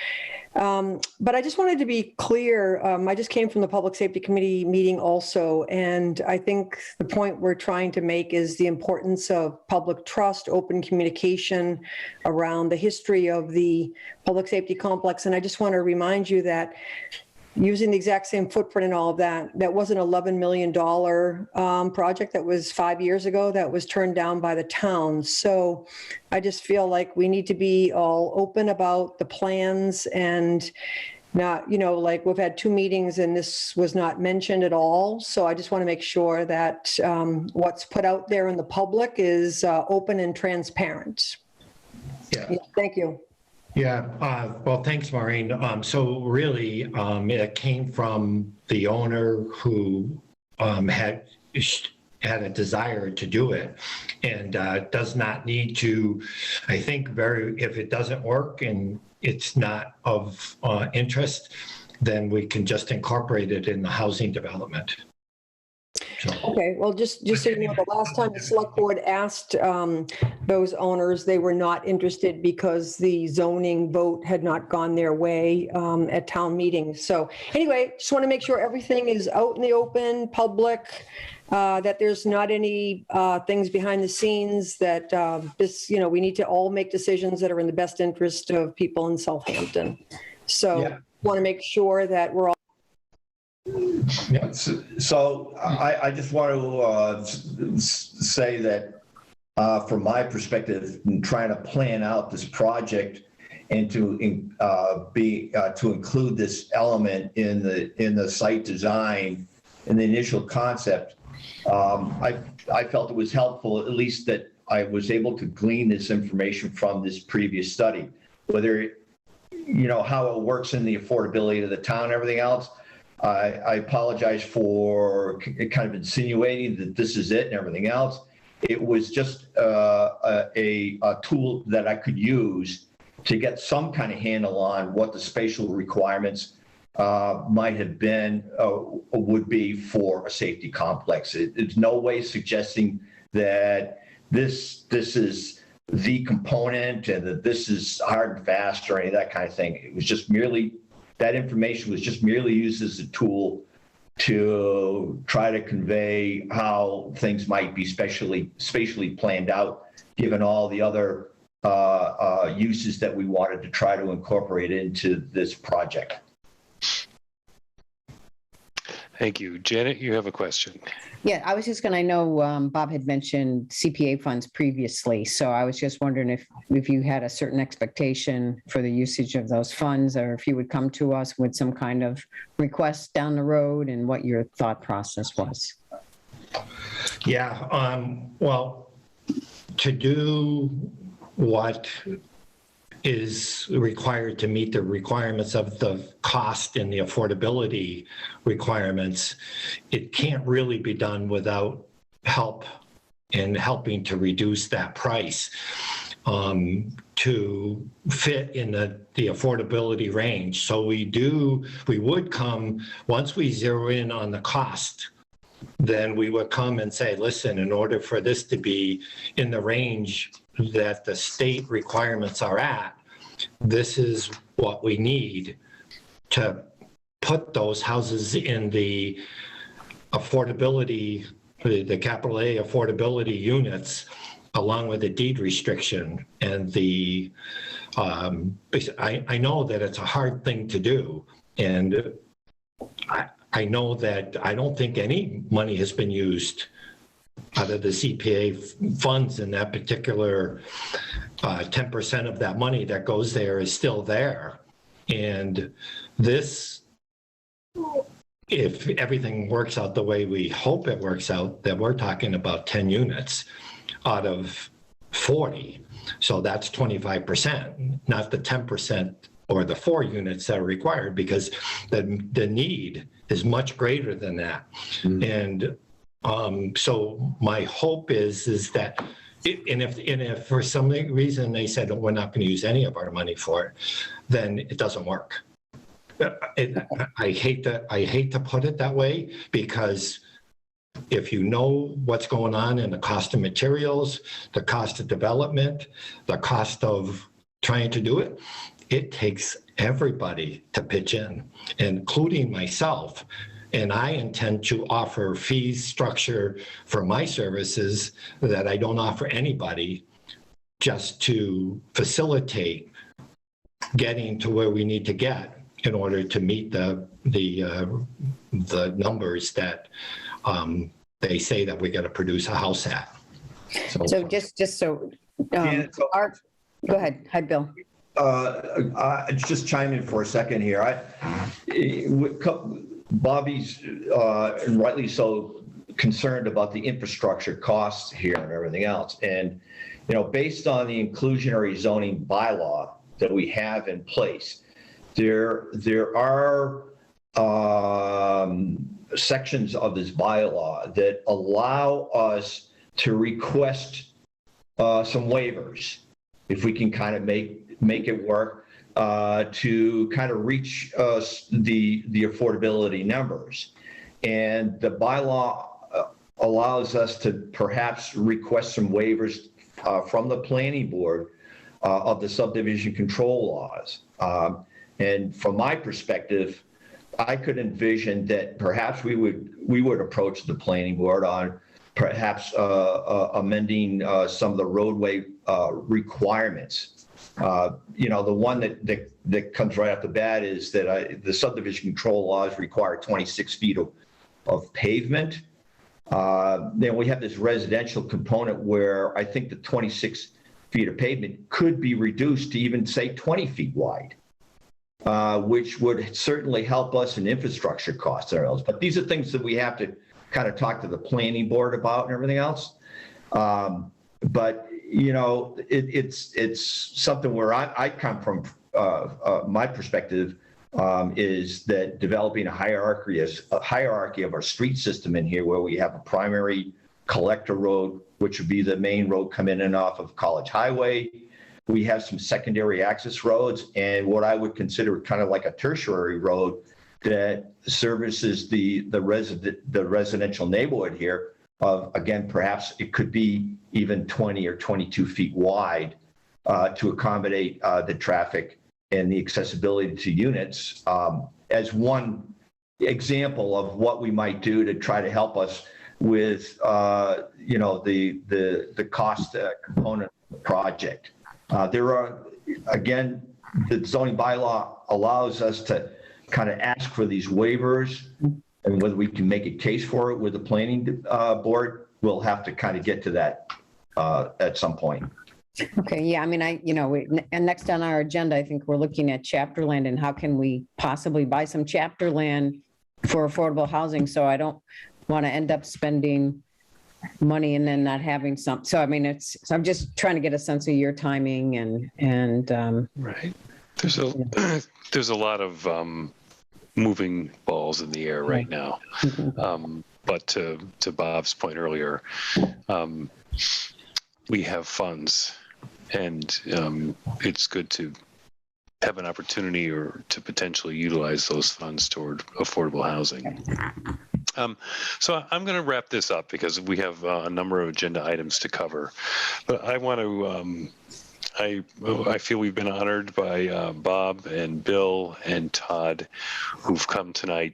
But I just wanted to be clear, I just came from the Public Safety Committee meeting also, and I think the point we're trying to make is the importance of public trust, open communication around the history of the public safety complex. And I just want to remind you that using the exact same footprint and all of that, that was an $11 million project that was 5 years ago that was turned down by the town. So I just feel like we need to be all open about the plans and not, like we've had 2 meetings and this was not mentioned at all. So I just want to make sure that what's put out there in the public is open and transparent. Yeah. Thank you. Yeah, well, thanks, Maureen. So really, it came from the owner who had a desire to do it and does not need to, I think, if it doesn't work and it's not of interest, then we can just incorporate it in the housing development. So. Okay, well, just so you know, the last time the select board asked those owners, they were not interested because the zoning vote had not gone their way at town meetings. So anyway, just want to make sure everything is out in the open, public, that there's not any things behind the scenes, that we need to all make decisions that are in the best interest of people in Southampton. So want to make sure that we're all. Yeah. So I just want to say that from my perspective, in trying to plan out this project and to include this element in the site design and the initial concept, I felt it was helpful, at least that I was able to glean this information from this previous study, whether how it works in the affordability of the town and everything else. I apologize for kind of insinuating that this is it and everything else. it was just a tool that I could use to get some kind of handle on what the spatial requirements might have been, would be for a safety complex. It's no way suggesting that this is the component and that this is hard and fast or any of that kind of thing. It was just merely, that information was just merely used as a tool to try to convey how things might be spatially planned out, given all the other uses that we wanted to try to incorporate into this project. Thank you. Janet, you have a question. Yeah, I was just going to, I know Bob had mentioned CPA funds previously, so I was just wondering if you had a certain expectation for the usage of those funds, or if you would come to us with some kind of request down the road and what your thought process was. Yeah, well, to do what is required to meet the requirements of the cost and the affordability requirements, it can't really be done without help in helping to reduce that price to fit in the affordability range. So we would come, once we zero in on the cost, then we would come and say, listen, in order for this to be in the range that the state requirements are at, this is what we need to put those houses in the affordability, the capital A affordability units, along with the deed restriction. And the I know that it's a hard thing to do, and I know that I don't think any money has been used out of the CPA funds in that particular 10% of that money that goes there is still there. And this, if everything works out the way we hope it works out, that we're talking about 10 units out of 40. So that's 25%, not the 10% or the 4 units that are required, because the need is much greater than that. And so my hope is that, if for some reason they said, oh, we're not going to use any of our money for it, then it doesn't work. I hate to put it that way, because if you know what's going on in the cost of materials, the cost of development, the cost of trying to do it, it takes everybody to pitch in, including myself. And I intend to offer fee structure for my services that I don't offer anybody, just to facilitate getting to where we need to get in order to meet the numbers that they say that we got to produce a house at. So just so, Art, go ahead. Hi, Bill. Just chime in for a second here. Bobby's, and rightly so, concerned about the infrastructure costs here and everything else. And, based on the inclusionary zoning bylaw that we have in place, there are sections of this bylaw that allow us to request some waivers, if we can kind of make it work, to kind of reach the affordability numbers. And the bylaw allows us to perhaps request some waivers from the planning board of the subdivision control laws. And from my perspective, I could envision that perhaps we would approach the planning board on perhaps amending some of the roadway requirements. The one that comes right off the bat is that the subdivision control laws require 26 feet of pavement. Then we have this residential component where I think the 26 feet of pavement could be reduced to even, say, 20 feet wide, which would certainly help us in infrastructure costs and everything else. But these are things that we have to kind of talk to the planning board about and everything else. But it's something where I come from. My perspective is that developing a hierarchy of our street system in here, where we have a primary Collector Road, which would be the main road coming in and off of College Highway. We have some secondary access roads and what I would consider kind of like a tertiary road that services the residential neighborhood here. Again, perhaps it could be even 20 or 22 feet wide to accommodate the traffic and the accessibility to units as one example of what we might do to try to help us with, you know, the cost component of the project. There are, again, the zoning bylaw allows us to kind of ask for these waivers, and whether we can make a case for it with the planning board, we'll have to kind of get to that at some point. Okay, yeah, I mean, and next on our agenda, I think we're looking at chapter land and how can we possibly buy some chapter land for affordable housing, so I don't want to end up spending money and then not having some. So I mean, so I'm just trying to get a sense of your timing and right. There's a lot of moving balls in the air right now. But to Bob's point earlier, we have funds, and it's good to have an opportunity or to potentially utilize those funds toward affordable housing. So I'm going to wrap this up because we have a number of agenda items to cover. But I want to, I feel we've been honored by Bob and Bill and Todd, who've come tonight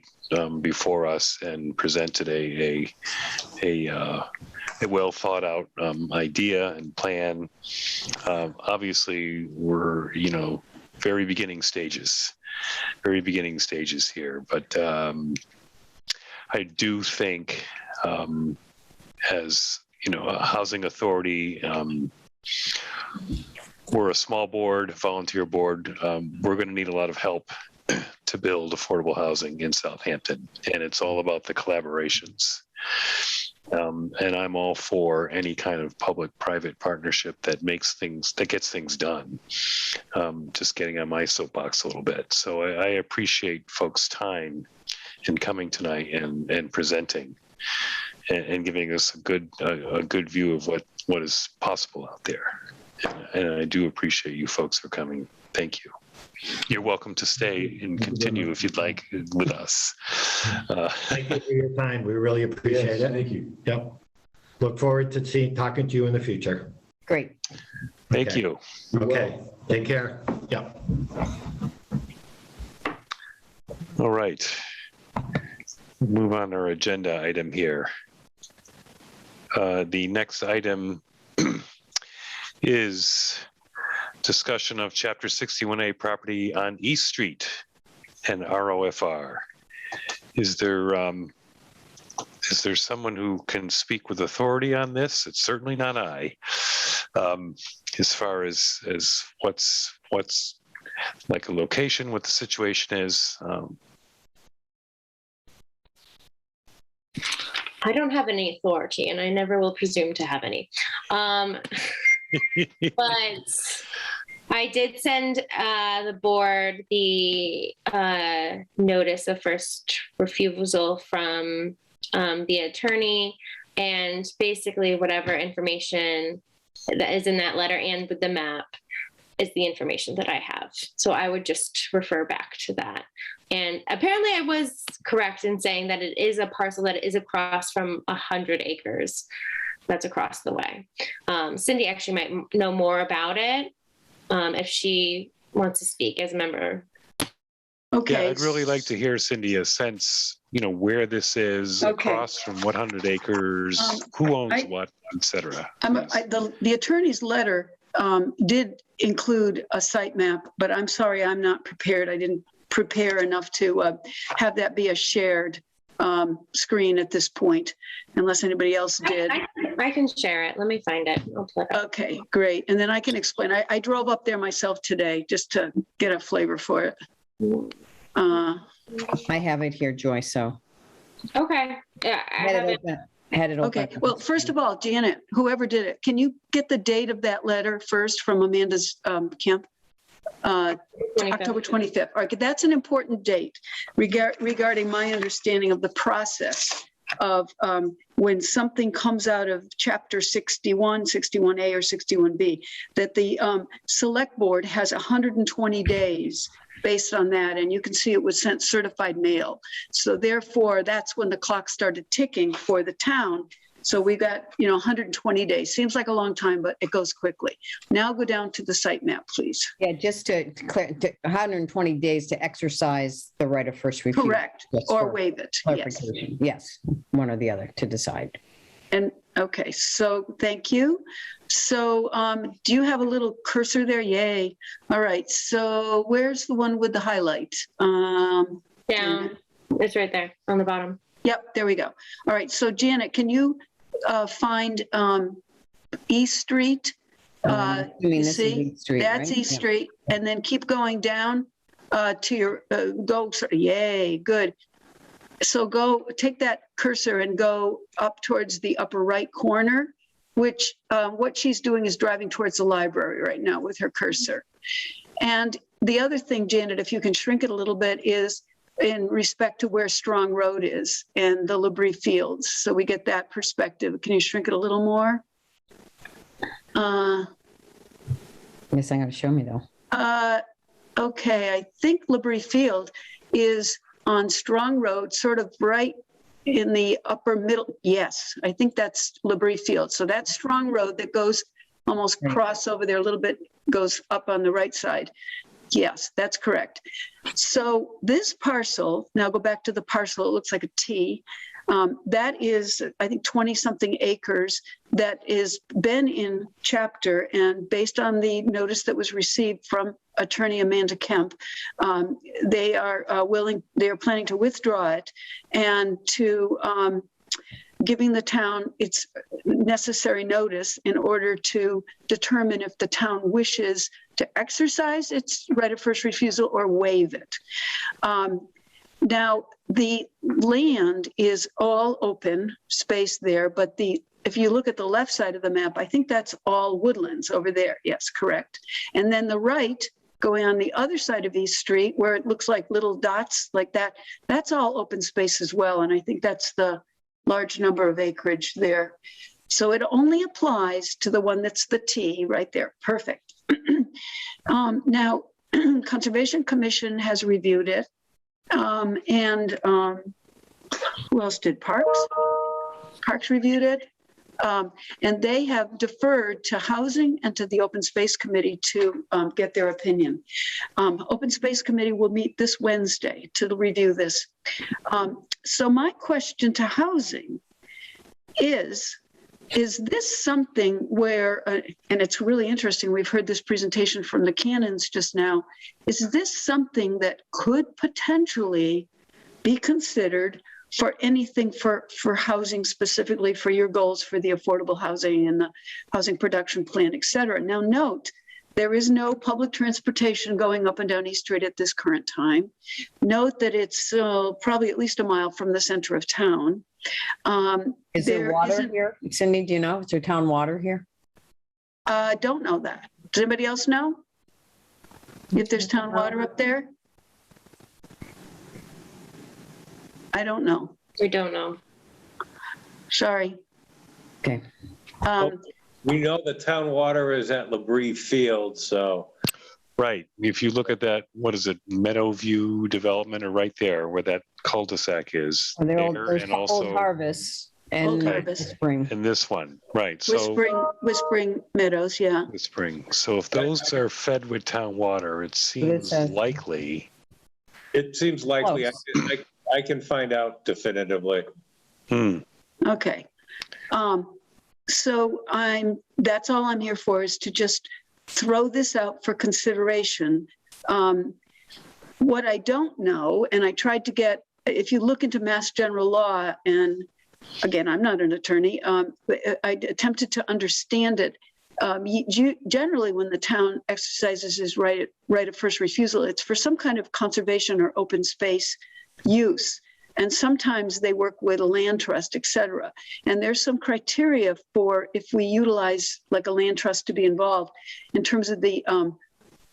before us and presented a well thought out idea and plan. Obviously, we're, you know, very beginning stages here, but I do think, as you know, a housing authority, we're a small board, volunteer board. We're going to need a lot of help to build affordable housing in Southampton, and it's all about the collaborations. And I'm all for any kind of public-private partnership that gets things done. Just getting on my soapbox a little bit. So I appreciate folks' time in coming tonight and presenting and giving us a good view of what is possible out there. And I do appreciate you folks for coming. Thank you. You're welcome to stay and continue if you'd like with us. Thank you for your time. We really appreciate it. Thank you. Yep. Look forward to talking to you in the future. great. Thank Okay. you. Okay. Take care. Yep. All right. Move on to our agenda item here. The next item is discussion of Chapter 61A property on East Street and ROFR. Is there someone who can speak with authority on this? It's certainly not I. As far as what's like a location, what the situation is. I don't have any authority, and I never will presume to have any. But I did send the board the notice of first refusal from the attorney, and basically whatever information that is in that letter and with the map is the information that I have. So I would just refer back to that. And apparently I was correct in saying that it is a parcel that is across from 100 acres. That's across the way. Cindy actually might know more about it if she wants to speak as a member. Okay. Yeah, I'd really like to hear, Cindy, a sense, where this is, Okay. across from 100 acres, who owns what, et cetera. The attorney's letter did include a site map, but I'm sorry, I'm not prepared. I didn't prepare enough to have that be a shared screen at this point, unless anybody else did. I can share it. Let me find it. I'll pull it up. Okay, great. And then I can explain. I drove up there myself today just to get a flavor for it. I have it here, Joy, so. Okay. Yeah, I have it. Had it open. Okay, well, first of all, Janet, whoever did it, can you get the date of that letter first from Amanda's camp? 25th. October 25th. All right, that's an important date regarding my understanding of the process. of when something comes out of chapter 61, 61A or 61B, that the select board has 120 days based on that, and you can see it was sent certified mail. So therefore, that's when the clock started ticking for the town. So we got, 120 days. Seems like a long time, but it goes quickly. Now go down to the site map, please. Yeah, just to clear, 120 days to exercise the right of first refusal. Correct, Just or for waive it, yes. clarification. Yes, one or the other to decide. And, okay, so thank you. So do you have a little cursor there? Yay. All right, so where's the one with the highlight? Down. It's right there on the bottom. Yep, there we go. All right, so Janet, can you find East Street? You mean this is see, East Street, that's right? East Yeah. Street, and then keep going down to your, yay, good. So go, take that cursor and go up towards the upper right corner, which what she's doing is driving towards the library right now with her cursor. And the other thing, Janet, if you can shrink it a little bit, is in respect to where Strong Road is and the Labrie Fields. So we get that perspective. Can you shrink it a little more? Yes, I'm going to show me though. Okay, I think Labrie Field is on Strong Road, sort of right in the upper middle. Yes, I think that's Labrie Field. So that's Strong Road that goes almost cross over there a little bit, goes up on the right side. Yes, that's correct. So this parcel, now go back to the parcel, it looks like a T. That is, I think, 20-something acres that is been in chapter, and based on the notice that was received from Attorney Amanda Kemp, they are planning to withdraw it and to giving the town its necessary notice in order to determine if the town wishes to exercise its right of first refusal or waive it. Now, the land is all open space there, but if you look at the left side of the map, I think that's all woodlands over there. Yes, correct. And then the right, going on the other side of East Street, where it looks like little dots like that, that's all open space as well. And I think that's the large number of acreage there. So it only applies to the one that's the T right there. Perfect. Now, Conservation Commission has reviewed it. And who else did? Parks? Parks reviewed it. And they have deferred to Housing and to the Open Space Committee to get their opinion. Open Space Committee will meet this Wednesday to review this. So my question to Housing is this something where, and it's really interesting, we've heard this presentation from the Cannons just now, is this something that could potentially be considered for anything for housing, specifically for your goals for the affordable housing and the housing production plan, et cetera? Now note, there is no public transportation going up and down East Street at this current time. Note that it's probably at least a mile from the center of town. Is there water here? Cindy, do you know? Is there town water here? I don't know that. Does anybody else know if there's town water up there? I don't know. We don't know. Sorry. Okay. We know the town water is at Labrie Field, so. Right. If you look at that, what is it, Meadowview development, or right there where that cul-de-sac is. Well, there's and Old also Harvest and Old Harvest. Spring. in this one, right. So Whispering Meadows, yeah. Whispering. So if those are fed with town water, it seems likely. It seems likely. Close. I can find out definitively. Okay. So that's all I'm here for, is to just throw this out for consideration. What I don't know, and I tried to get, if you look into Mass General Law, and again, I'm not an attorney, I attempted to understand it. Generally, when the town exercises his right of first refusal, it's for some kind of conservation or open space use. And sometimes they work with a land trust, et cetera. And there's some criteria for if we utilize like a land trust to be involved in terms of the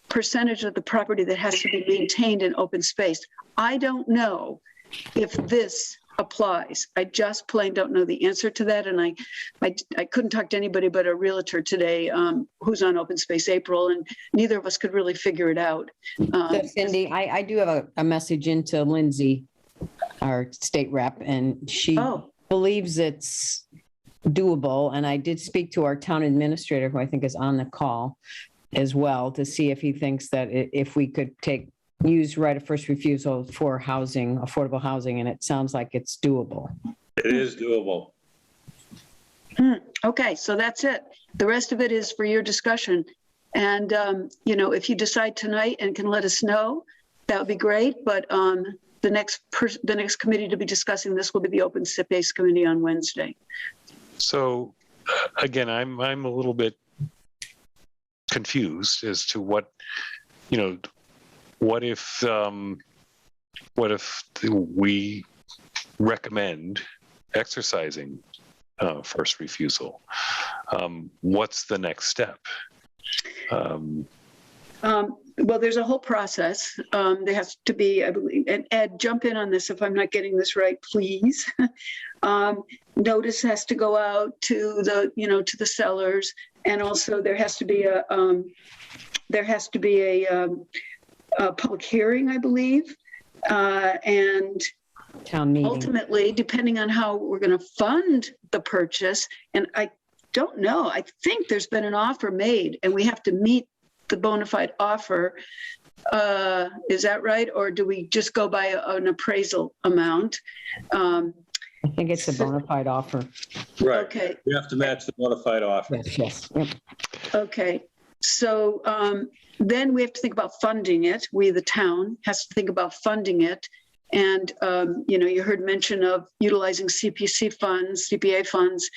percentage of the property that has to be maintained in open space. I don't know if this applies. I just plain don't know the answer to that. And I couldn't talk to anybody but a realtor today who's on Open Space April, and neither of us could really figure it out. So Cindy, I do have a message into Lindsay, our state rep, and she believes it's doable. And I did speak to our town administrator, who I think is on the call as well, to see if he thinks that if we could use right of first refusal for housing, affordable housing, and it sounds like it's doable. It is doable. Okay, so that's it. The rest of it is for your discussion. And, if you decide tonight and can let us know, that would be great. But the next committee to be discussing this will be the Open Space Committee on Wednesday. So again, I'm a little bit confused as to what if we recommend exercising first refusal? What's the next step? Well, there's a whole process. There has to be, I believe, and Ed, jump in on this if I'm not getting this right, please. Notice has to go out to the sellers, and also there has to be a public hearing, I believe, and town meeting. Ultimately, depending on how we're going to fund the purchase, and I don't know, I think there's been an offer made, and we have to meet the bona fide offer. Is that right? Or do we just go by an appraisal amount? I think it's a bona fide offer. Right. Okay. We have to match the bona fide offer. Yes. Yep. Okay. So then we have to think about funding it. We, the town, has to think about funding it. And, you heard mention of utilizing CPA funds,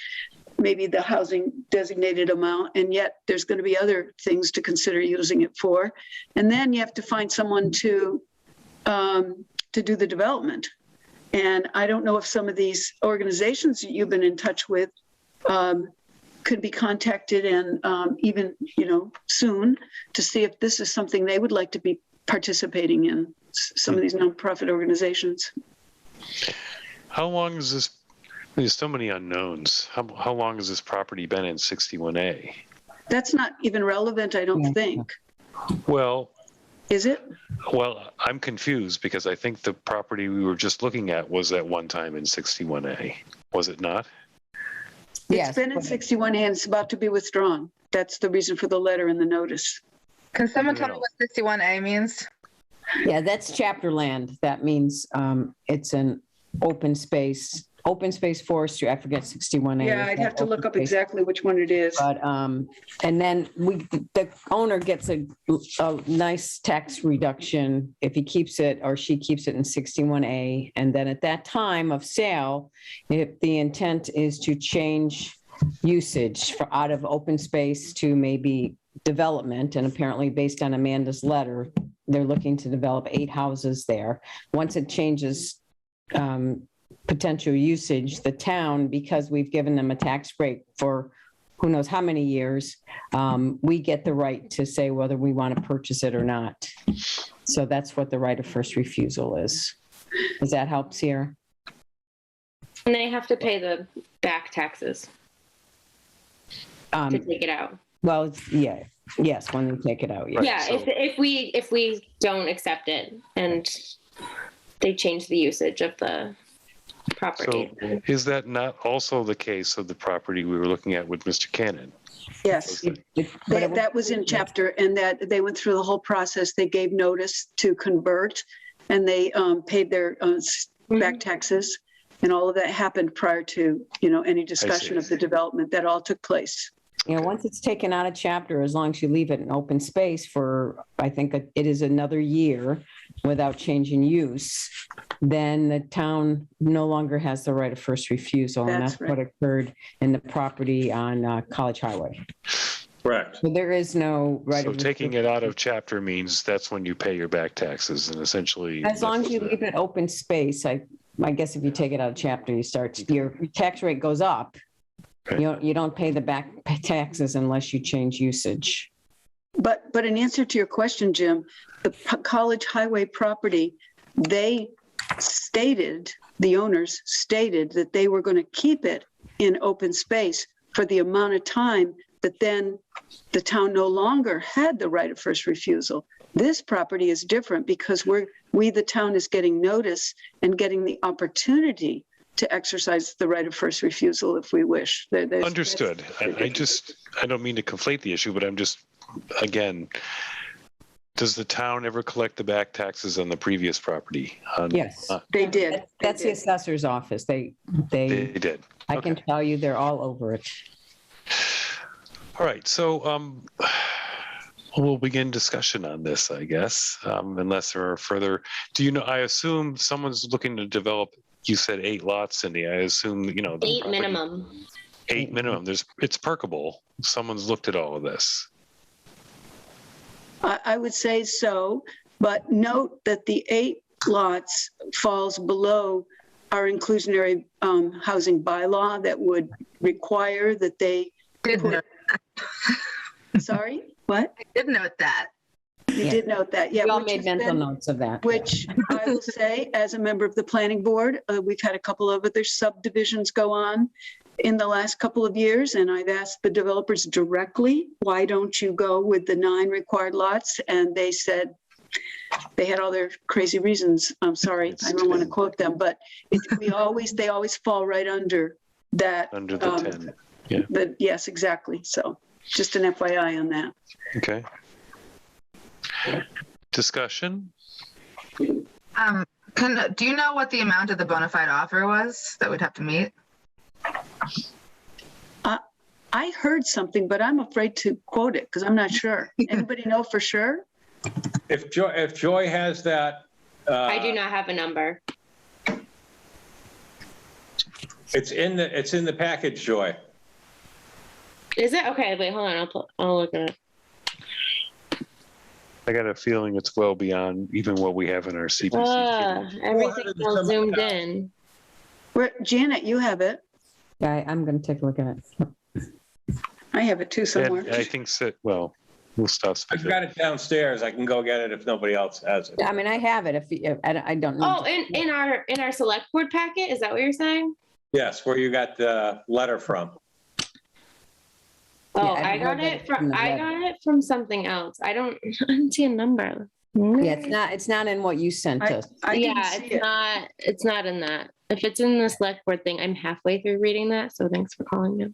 maybe the housing designated amount, and yet there's going to be other things to consider using it for. And then you have to find someone to do the development. And I don't know if some of these organizations that you've been in touch with could be contacted and even, soon to see if this is something they would like to be participating in, some of these nonprofit organizations. How long is this? There's so many unknowns. How long has this property been in 61A? That's not even relevant, I don't think. Well, is it? Well, I'm confused because I think the property we were just looking at was at one time in 61A. Was it not? It's been in 61A and it's about to be withdrawn. That's the reason for the letter and the notice. Can someone tell me what 61A means? Yeah, that's chapter land. That means it's an open space forestry. I forget 61A. Yeah, I'd have to look up exactly which one it is. But and then the owner gets a nice tax reduction if he keeps it or she keeps it in 61A. And then at that time of sale, if the intent is to change usage out of open space to maybe development, and apparently based on Amanda's letter, they're looking to develop 8 houses there. Once it changes potential usage, the town, because we've given them a tax break for who knows how many years, we get the right to say whether we want to purchase it or not. So that's what the right of first refusal is. Does that help, Sierra? And they have to pay the back taxes to take it out. Well, yeah. Yes, when they take it out. Right, Yeah, so- if we don't accept it and they change the usage of the property. So is that not also the case of the property we were looking at with Mr. Cannon? Yes, that was in chapter, and that they went through the whole process. They gave notice to convert, and they paid their back taxes, and all of that happened prior to any discussion of the development. That all took place. Once it's taken out of chapter, as long as you leave it in open space for, I think it is another year without changing use, then the town no longer has the right of first refusal. And that's what occurred in the property on College Highway. Correct. So there is no right So of taking it out of chapter means that's when you pay your back taxes, and essentially. As long as you leave it open space, I guess if you take it out of chapter, your tax rate goes up. You don't pay the back taxes unless you change usage. But in answer to your question, Jim, the College Highway property, they the owners stated that they were going to keep it in open space for the amount of time that then the town no longer had the right of first refusal. This property is different because the town is getting notice and getting the opportunity to exercise the right of first refusal if we wish. Understood. I don't mean to conflate the issue, but I'm just, again, does the town ever collect the back taxes on the previous property? Yes. They did. That's the assessor's office. They did. I can tell you they're all over it. All right, so we'll begin discussion on this, I guess, unless there are further. Do you know? I assume someone's looking to develop. You said 8 lots, Cindy. I assume the 8 property- minimum. 8 minimum. It's perkable. Someone's looked at all of this. I would say so, but note that the 8 lots falls below our inclusionary housing bylaw that would require that they Did put. note Sorry, what? I did note that. You Yeah. did note that, yeah. We all which made has mental been- notes of that. Which I will say, as a member of the planning board, we've had a couple of other subdivisions go on in the last couple of years, and I've asked the developers directly, why don't you go with the 9 required lots? And they said, they had all their crazy reasons. I'm sorry, I don't want to quote them, but they always fall right under that. Under the 10. Yeah. Yes, exactly. So just an FYI on that. Okay. Discussion? Do you know what the amount of the bona fide offer was that we'd have to meet? I heard something, but I'm afraid to quote it because I'm not sure. Anybody know for sure? If Joy has that. I do not have a number. It's in the package, Joy. Is it? Okay, wait, hold on. I'll look at it. I got a feeling it's well beyond even what we have in our CPC. Everything's all zoomed in. Janet, you have it. Yeah, I'm going to take a look at it. I have it too somewhere. I think so. Well, we'll stop I've speculating. got it downstairs. I can go get it if nobody else has it. I mean, I have it. If I don't know. Oh, in our select board packet, is that what you're saying? Yes, where you got the letter from. Oh, Yeah, I got it from something else. I didn't see a number. Yeah, it's not in what you sent us. I didn't Yeah, see it's it. not. It's not in that. If it's in the select board thing, I'm halfway through reading that. So thanks for calling me.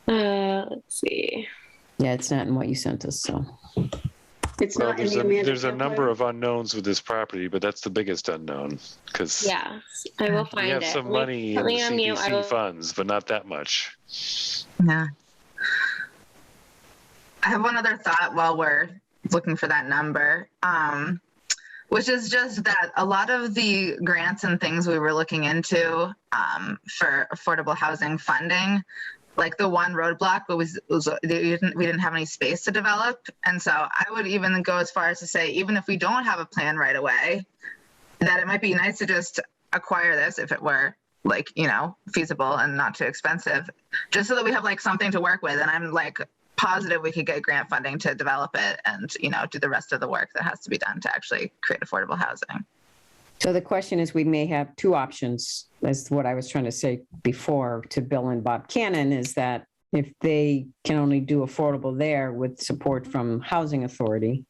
Let's see. Yeah, it's not in what you sent us, so. It's Well, not in the Amanda there's a template. number of unknowns with this property, but that's the biggest unknown because Yeah, I will we find have it. some Let money me in put the me on mute. I CPC will- funds, but not that much. Yeah. I have one other thought while we're looking for that number, which is just that a lot of the grants and things we were looking into for affordable housing funding, like the one roadblock was we didn't have any space to develop. And so I would even go as far as to say, even if we don't have a plan right away, that it might be nice to just acquire this if it were like, feasible and not too expensive, just so that we have like something to work with. And I'm like positive we could get grant funding to develop it and, do the rest of the work that has to be done to actually create affordable housing. So the question is, we may have 2 options, as what I was trying to say before to Bill and Bob Cannon, is that if they can only do affordable there with support from Housing Authority,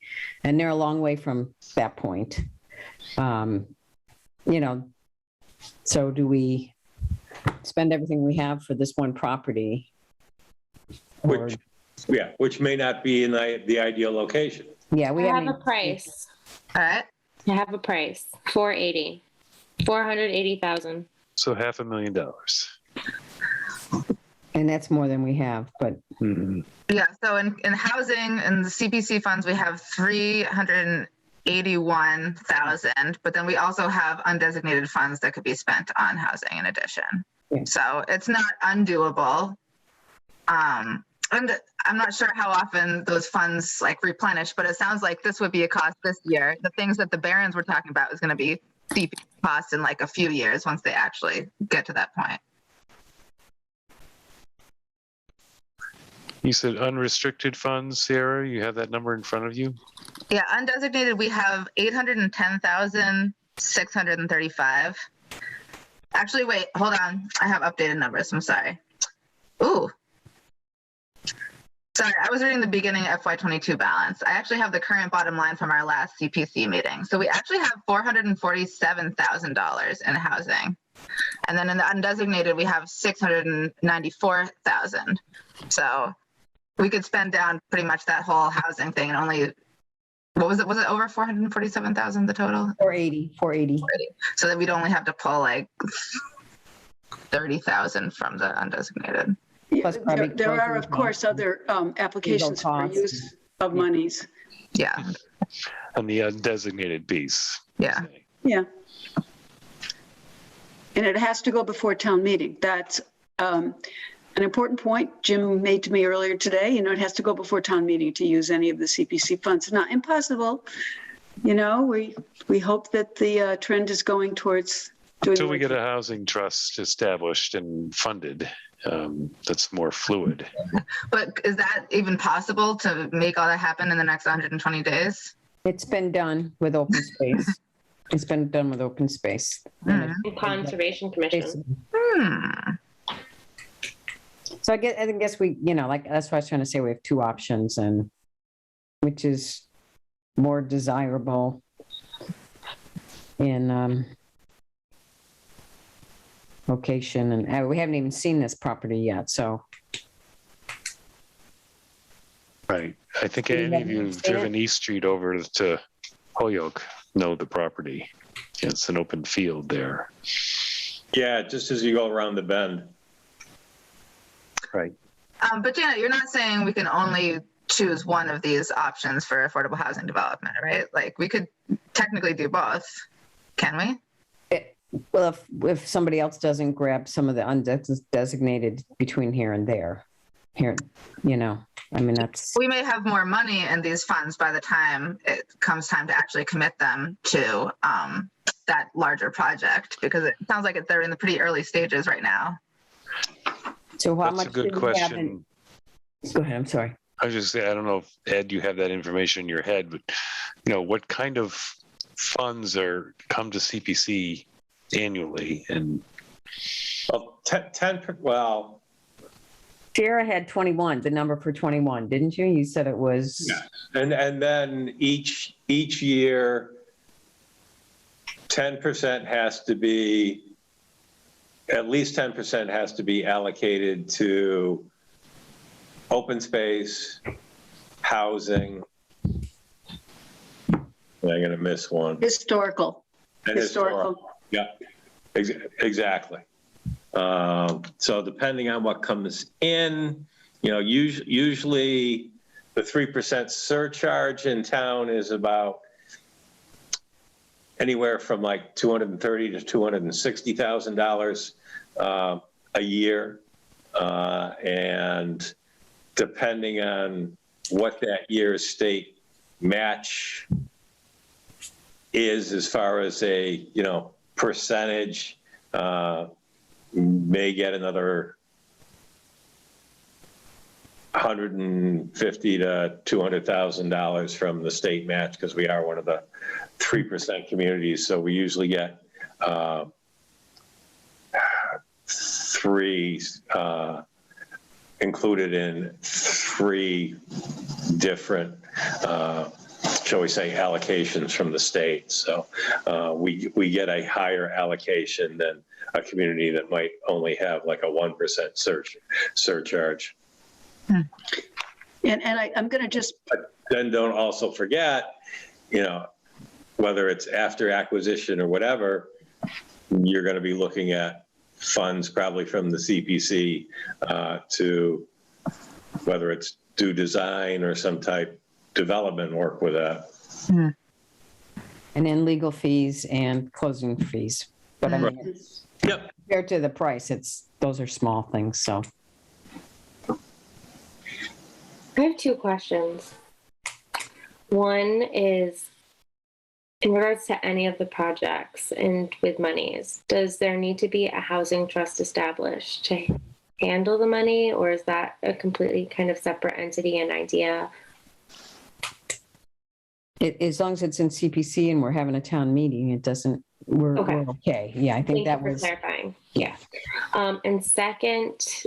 and they're a long way from that point, so do we spend everything we have for this one property? Or- Which may not be in the ideal location. Yeah, we I have haven't. a price. All right. I have a price. 480,000. So $500,000. And that's more than we have, but Yeah, so in housing and the CPC funds, we have 381,000, but then we also have undesignated funds that could be spent on housing in addition. Yeah. So it's not undoable. And I'm not sure how often those funds like replenish, but it sounds like this would be a cost this year. The things that the Barons were talking about is going to be steep cost in like a few years once they actually get to that point. You said unrestricted funds, Sarah. You have that number in front of you? Yeah, undesignated, we have 810,635. Actually, wait, hold on. I have updated numbers. I'm sorry. Ooh. Sorry, I was reading the beginning FY22 balance. I actually have the current bottom line from our last CPC meeting. So we actually have $447,000 in housing. And then in the undesignated, we have 694,000. So we could spend down pretty much that whole housing thing and only, what was it? Was it over 447,000 the total? 480. So that we'd only have to pull like 30,000 from the undesignated. Plus probably There are, of closing course, other applications for costs. use of monies. Yeah, On the undesignated piece. yeah. Yeah. And it has to go before town meeting. That's an important point Jim made to me earlier today. It has to go before town meeting to use any of the CPC funds. It's not impossible. We hope that the trend is going towards doing. Until we get a housing trust established and funded, that's more fluid. But is that even possible to make all that happen in the next 120 days? It's been done with open space. It's been done with open space. And Conservation Commission. So I guess we, like, that's why I was trying to say we have two options, and which is more desirable in location, and we haven't even seen this property yet, so. Right. I think any of you who've driven East Street over to Holyoke know the property. It's an open field there. Yeah, just as you go around the bend. Right. But Janet, you're not saying we can only choose one of these options for affordable housing development, right? Like we could technically do both, can we? Well, if somebody else doesn't grab some of the undesignated between here and there, that's. We may have more money in these funds by the time it comes time to actually commit them to that larger project, because it sounds like they're in the pretty early stages right now. So how That's much? a good question. Go ahead. I'm sorry. I was just saying, I don't know if Ed, you have that information in your head, but what kind of funds come to CPC annually? And Well, 10, well, Sarah had 21, the number for 21, didn't you? You said it was. yeah. And then each year, 10% has to be, at least 10% has to be allocated to open space, housing. I'm going to miss one. Historical. And historical. Yeah, exactly. So depending on what comes in, usually the 3% surcharge in town is about anywhere from like $230,000 to $260,000 a year, and depending on what that year's state match is, as far as a percentage, may get another $150,000 to $200,000 from the state match, because we are one of the 3% communities. So we usually get three included in three different, shall we say, allocations from the state. So we get a higher allocation than a community that might only have like a 1% surcharge. And I'm going to just. But then don't also forget, whether it's after acquisition or whatever, you're going to be looking at funds probably from the CPC to whether it's do design or some type development work with that. And then legal fees and closing fees. But I mean, Yep. compared to the price, those are small things, so. I have two questions. One is, in regards to any of the projects and with monies, does there need to be a housing trust established to handle the money, or is that a completely kind of separate entity and idea? As long as it's in CPC and we're having a town meeting, it doesn't, we're okay. Yeah, I think Thank that you for was. clarifying. Yeah. And second,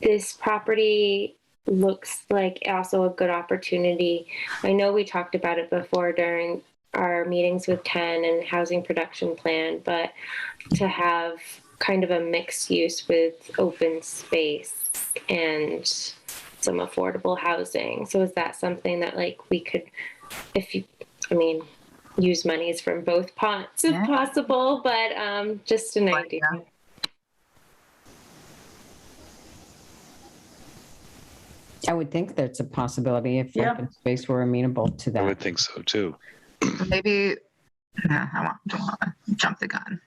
this property looks like also a good opportunity. I know we talked about it before during our meetings with Ken and housing production plan, but to have kind of a mixed use with open space and some affordable housing. So is that something that like we could, use monies from both pots if possible, but just an idea. I would think that's a possibility if open space were amenable to that. I would think so too. Maybe, don't want to jump the gun.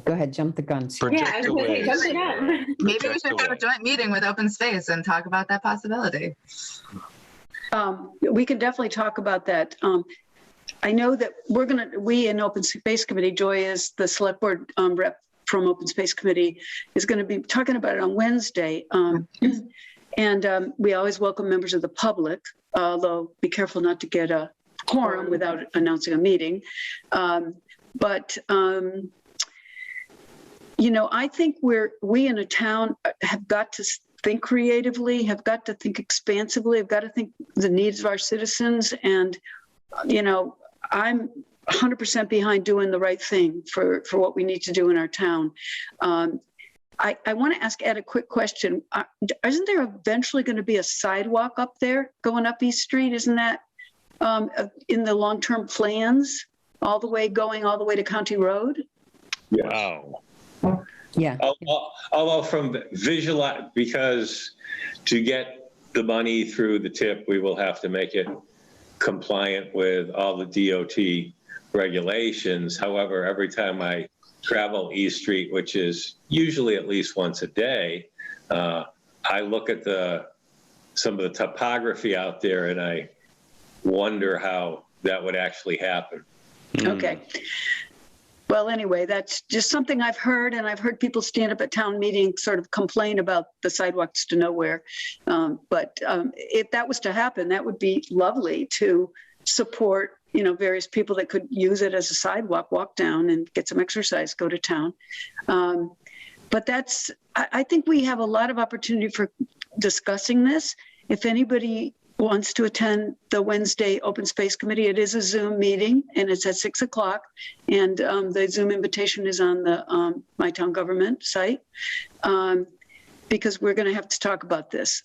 Go ahead, jump the gun. Sue. Yeah, I was going to say, jump the gun. Maybe we should have a joint meeting with open space and talk about that possibility. We can definitely talk about that. I know that we in Open Space Committee, Joy is the select board rep from Open Space Committee, is going to be talking about it on Wednesday. And we always welcome members of the public, although be careful not to get a quorum without announcing a meeting. I think we in a town have got to think creatively, have got to think expansively, have got to think the needs of our citizens. And, I'm 100% behind doing the right thing for what we need to do in our town. I want to ask Ed a quick question. Isn't there eventually going to be a sidewalk up there going up East Street? Isn't that in the long-term plans, all the way to County Road? Wow. Yeah. Although from because to get the money through the tip, we will have to make it compliant with all the DOT regulations. However, every time I travel East Street, which is usually at least once a day, I look at some of the topography out there and I wonder how that would actually happen. Okay. Well, anyway, that's just something I've heard, and I've heard people stand up at town meetings sort of complain about the sidewalks to nowhere. But if that was to happen, that would be lovely to support, various people that could use it as a sidewalk, walk down and get some exercise, go to town. But I think we have a lot of opportunity for discussing this. If anybody wants to attend the Wednesday Open Space Committee, it is a Zoom meeting and it's at 6:00. And the Zoom invitation is on the My Town Government site because we're going to have to talk about this.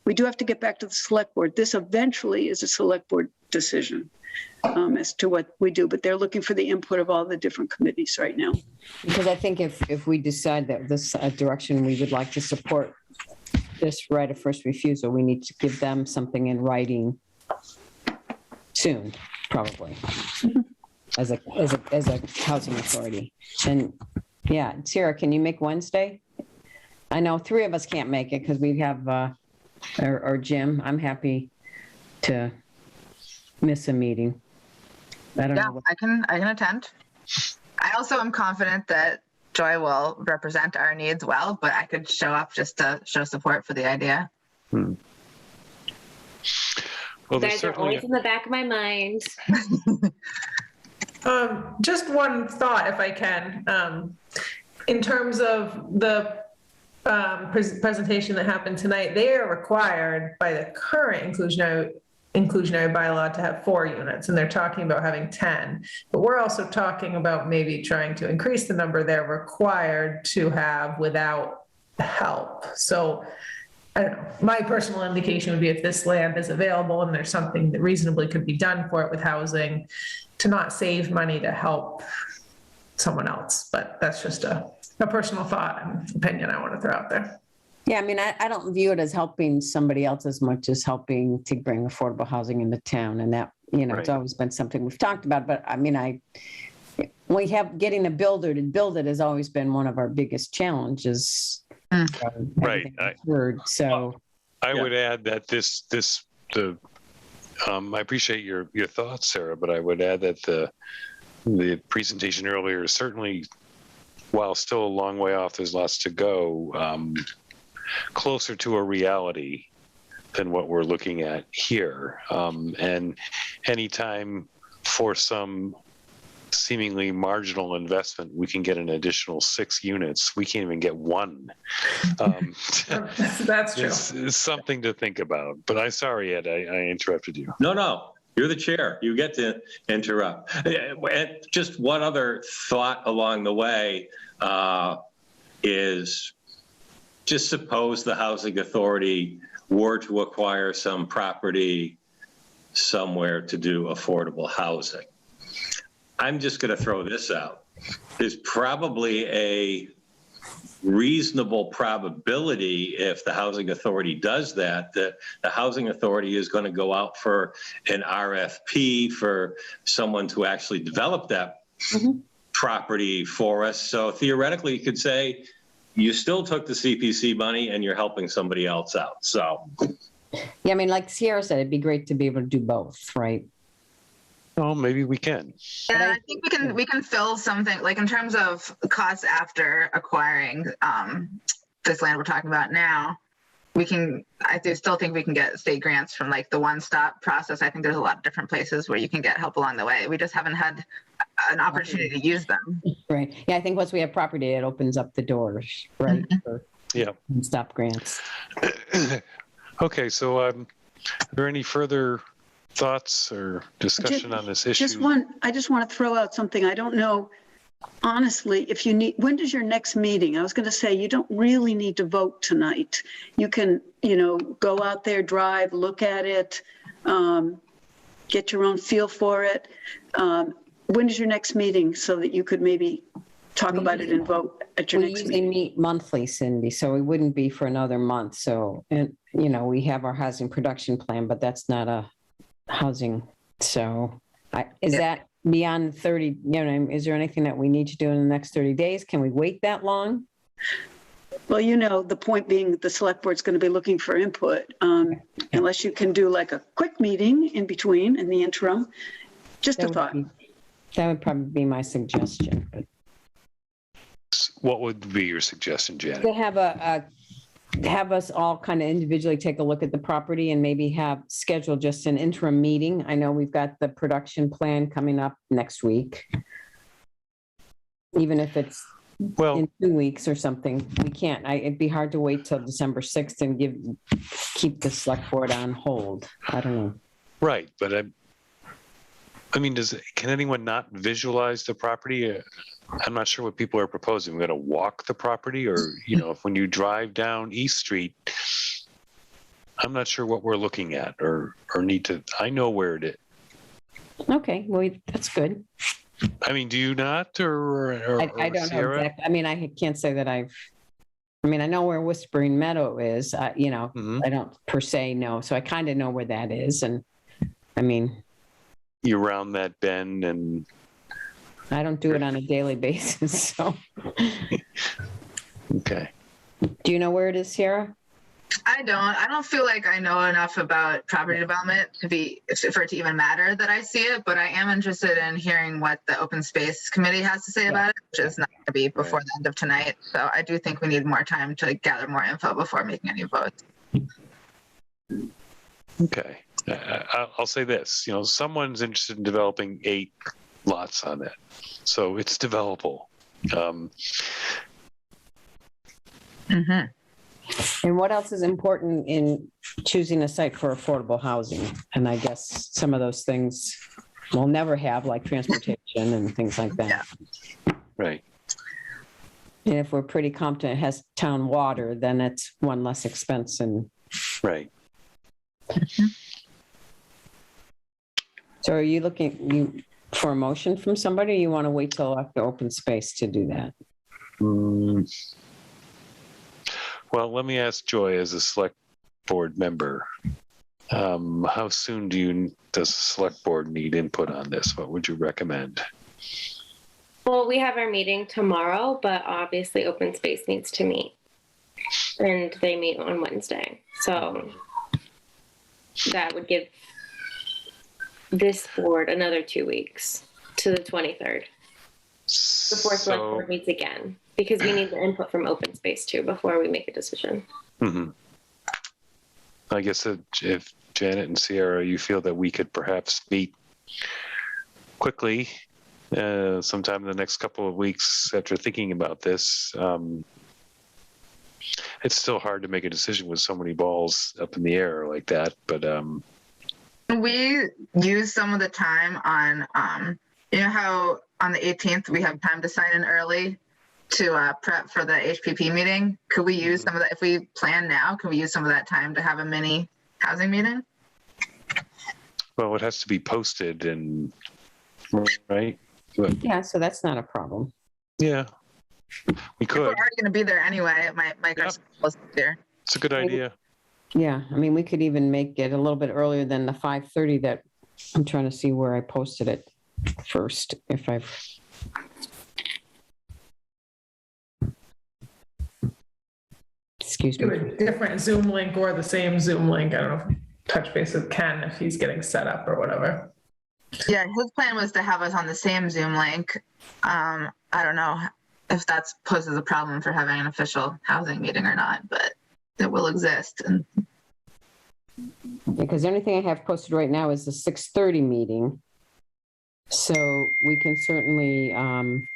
We do have to get back to the select board. This eventually is a select board decision as to what we do, but they're looking for the input of all the different committees right now. Because I think if we decide that this direction we would like to support this right of first refusal, we need to give them something in writing soon, probably, as a housing authority. And yeah, Sarah, can you make Wednesday? I know 3 of us can't make it because we have, or Jim, I'm happy to miss a meeting. I don't know. I can attend. I also am confident that Joy will represent our needs well, but I could show up just to show support for the idea. Well, You guys are always in the back of my mind. Just one thought, if I can, in terms of the presentation that happened tonight, they are required by the current inclusionary bylaw to have 4 units, and they're talking about having 10. But we're also talking about maybe trying to increase the number they're required to have without help. So I don't know, my personal indication would be if this land is available and there's something that reasonably could be done for it with housing, to not save money to help someone else. But that's just a personal thought and opinion I want to throw out there. Yeah, I mean, I don't view it as helping somebody else as much as helping to bring affordable housing into town. And that, It's always been something we've talked about. But I mean, we have getting a builder to build it has always been one of our biggest challenges. Right. I would add that I appreciate your thoughts, Sarah, but I would add that the presentation earlier certainly while still a long way off, there's lots to go, closer to a reality than what we're looking at here. And anytime for some seemingly marginal investment, we can get an additional 6 units. We can't even get one. That's true. It's something to think about. But I'm sorry, Ed, I interrupted you. No, you're the chair. You get to interrupt. And just one other thought along the way is just suppose the housing authority were to acquire some property somewhere to do affordable housing. I'm just going to throw this out. There's probably a reasonable probability, if the housing authority does that, that the housing authority is going to go out for an RFP for someone to actually develop that property for us. So theoretically, you could say you still took the CPC money and you're helping somebody else out. So, Yeah, I mean, like Sierra said, it'd be great to be able to do both, right? Well, maybe we can. Yeah, I think we can fill something like in terms of costs after acquiring this land we're talking about now. I do still think we can get state grants from like the one-stop process. I think there's a lot of different places where you can get help along the way. We just haven't had an opportunity to use them. Right. Yeah, I think once we have property, it opens up the doors, right? For stop grants. Okay, so are there any further thoughts or discussion on this issue? I just want to throw out something. I don't know, honestly, if you need, when does your next meeting? I was going to say, you don't really need to vote tonight. You can, go out there, drive, look at it, get your own feel for it. When is your next meeting so that you could maybe talk about it and vote at your next meeting? We meet monthly, Cindy, so it wouldn't be for another month. So, and we have our housing production plan, but that's not a housing. So is that beyond 30, is there anything that we need to do in the next 30 days? Can we wait that long? Well, the point being that the select board's going to be looking for input, unless you can do like a quick meeting in between, in the interim. Just a thought. That would probably be my suggestion. But what would be your suggestion, Janet? to have us all kind of individually take a look at the property and maybe have scheduled just an interim meeting. I know we've got the production plan coming up next week. Even if it's in 2 weeks or something, we can't. It'd be hard to wait till December 6th and keep the select board on hold. I don't know. Right, but can anyone not visualize the property? I'm not sure what people are proposing. We're going to walk the property, or, if when you drive down East Street, I'm not sure what we're looking at or need to, I know where it is. Okay, well, that's good. Do you not, or I don't Sierra? know exactly. I can't say that I know where Whispering Meadow is, I don't per se know. So I kind of know where that is. And you round that bend and I don't do it on a daily basis, so. Okay. Do you know where it is, Sierra? I don't feel like I know enough about property development for it to even matter that I see it, but I am interested in hearing what the Open Space Committee has to say about it, which is not going to be before the end of tonight. So I do think we need more time to gather more info before making any votes. Okay. I'll say this, someone's interested in developing 8 lots on it. So it's developable. And what else is important in choosing a site for affordable housing? And I guess some of those things we'll never have, like transportation and things like that. Yeah. Right. And if we're pretty confident it has town water, then it's one less expense. Right. So are you looking for a motion from somebody, or you want to wait till after open space to do that? Well, let me ask Joy, as a select board member, how soon does the select board need input on this? What would you recommend? Well, we have our meeting tomorrow, but obviously open space needs to meet, and they meet on Wednesday. So that would give this board another 2 weeks to the 23rd. before select So, board meets again, because we need the input from open space too before we make a decision. mhm. I guess if Janet and Sierra, you feel that we could perhaps meet quickly sometime in the next couple of weeks after thinking about this. It's still hard to make a decision with so many balls up in the air like that, but We use some of the time on, you know how on the 18th we have time to sign in early to prep for the HPP meeting? Could we use some of that, if we plan now, can we use some of that time to have a mini housing meeting? well, it has to be posted and, right? But, Yeah, so that's not a problem. yeah, we We're could. already gonna be there anyway, my girl's there. It's a good idea. Yeah, I mean, we could even make it a little bit earlier than the 5:30 that, I'm trying to see where I posted it first, if I've. Excuse Do me. a different Zoom link or the same Zoom link. I don't know, touch base with Ken if he's getting set up or whatever. Yeah, his plan was to have us on the same Zoom link. I don't know if that's poses a problem for having an official housing meeting or not, but it will exist. And Because the only thing I have posted right now is the 6:30 meeting. So we can certainly, and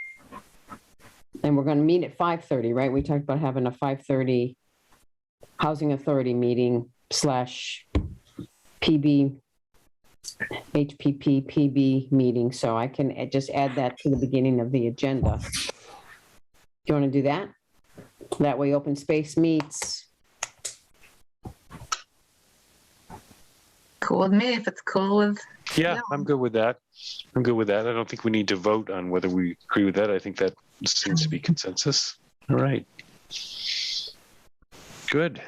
we're going to meet at 5:30, right? We talked about having a 5:30 Housing Authority meeting / PB, HPP PB meeting. So I can just add that to the beginning of the agenda. Do you want to do that? That way open space meets. cool with me if it's cool with. Yeah, Yeah. I'm good with that. I don't think we need to vote on whether we agree with that. I think that seems to be consensus. All right. Good.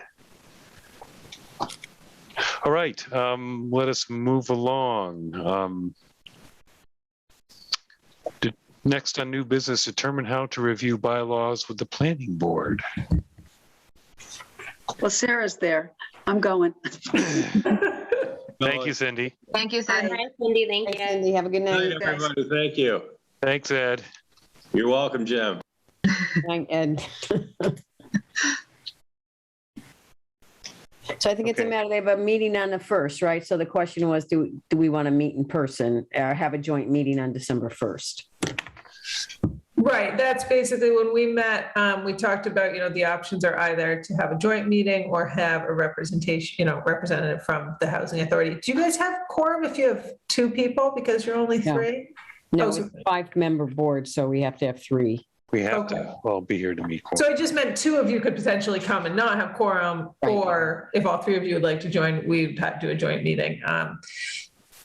All right, let us move along. Next on new business, determine how to review bylaws with the planning board. Well, Sarah's there. I'm going. Thank you, Cindy. Thank you, Cindy. Hi, Cindy, thank Thanks, you. Cindy. Have a good Good night. night, everybody. Thank you. Thanks, Ed. You're welcome, Jim. Night, Ed. So I think it's a Okay. matter, they have a meeting on the 1st, right? So the question was, do we want to meet in person or have a joint meeting on December 1st? Right, that's basically when we met, we talked about, the options are either to have a joint meeting or have a representation, representative from the housing authority. Do you guys have quorum if you have 2 people because you're only No. 3? No, Oh, it's so- a 5-member board, so we have to have 3. We have Okay. to, well, be here to meet. So I just meant 2 of you could potentially come and not have quorum, Right. or if all 3 of you would like to join, we'd have to do a joint meeting.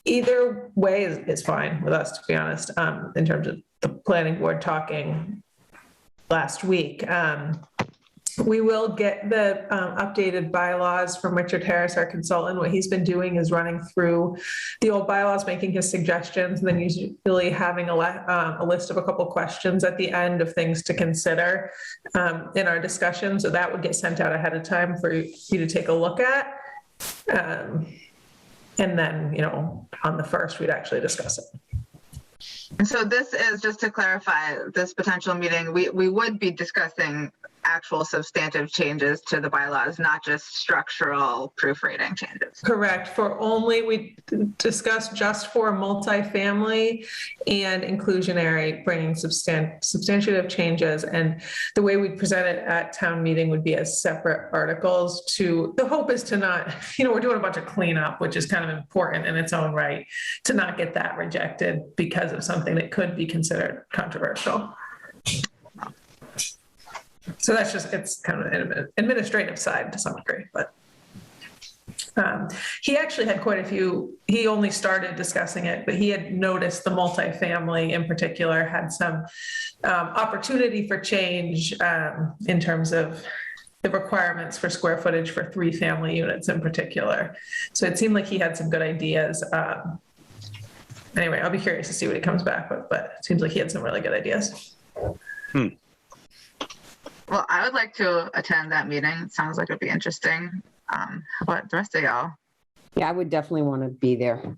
Either way is fine with us, to be honest, in terms of the planning board talking last week. We will get the updated bylaws from Richard Harris, our consultant. What he's been doing is running through the old bylaws, making his suggestions, and then usually having a list of a couple questions at the end of things to consider in our discussion. So that would get sent out ahead of time for you to take a look at. And then, on the 1st, we'd actually discuss it. And so this is, just to clarify, this potential meeting, we would be discussing actual substantive changes to the bylaws, not just structural proofreading changes. Correct. We discussed just for multifamily and inclusionary, bringing substantive changes. And the way we'd present it at town meeting would be as separate articles the hope is to not, we're doing a bunch of cleanup, which is kind of important in its own right, to not get that rejected because of something that could be considered controversial. So that's it's kind of an administrative side to some degree, but he actually had quite a few, he only started discussing it, but he had noticed the multifamily in particular had some opportunity for change in terms of the requirements for square footage for 3 family units in particular. So it seemed like he had some good ideas. Anyway, I'll be curious to see what he comes back with, but it seems like he had some really good ideas. Well, I would like to attend that meeting. It sounds like it'd be interesting. How about the rest of y'all? Yeah, I would definitely want to be there.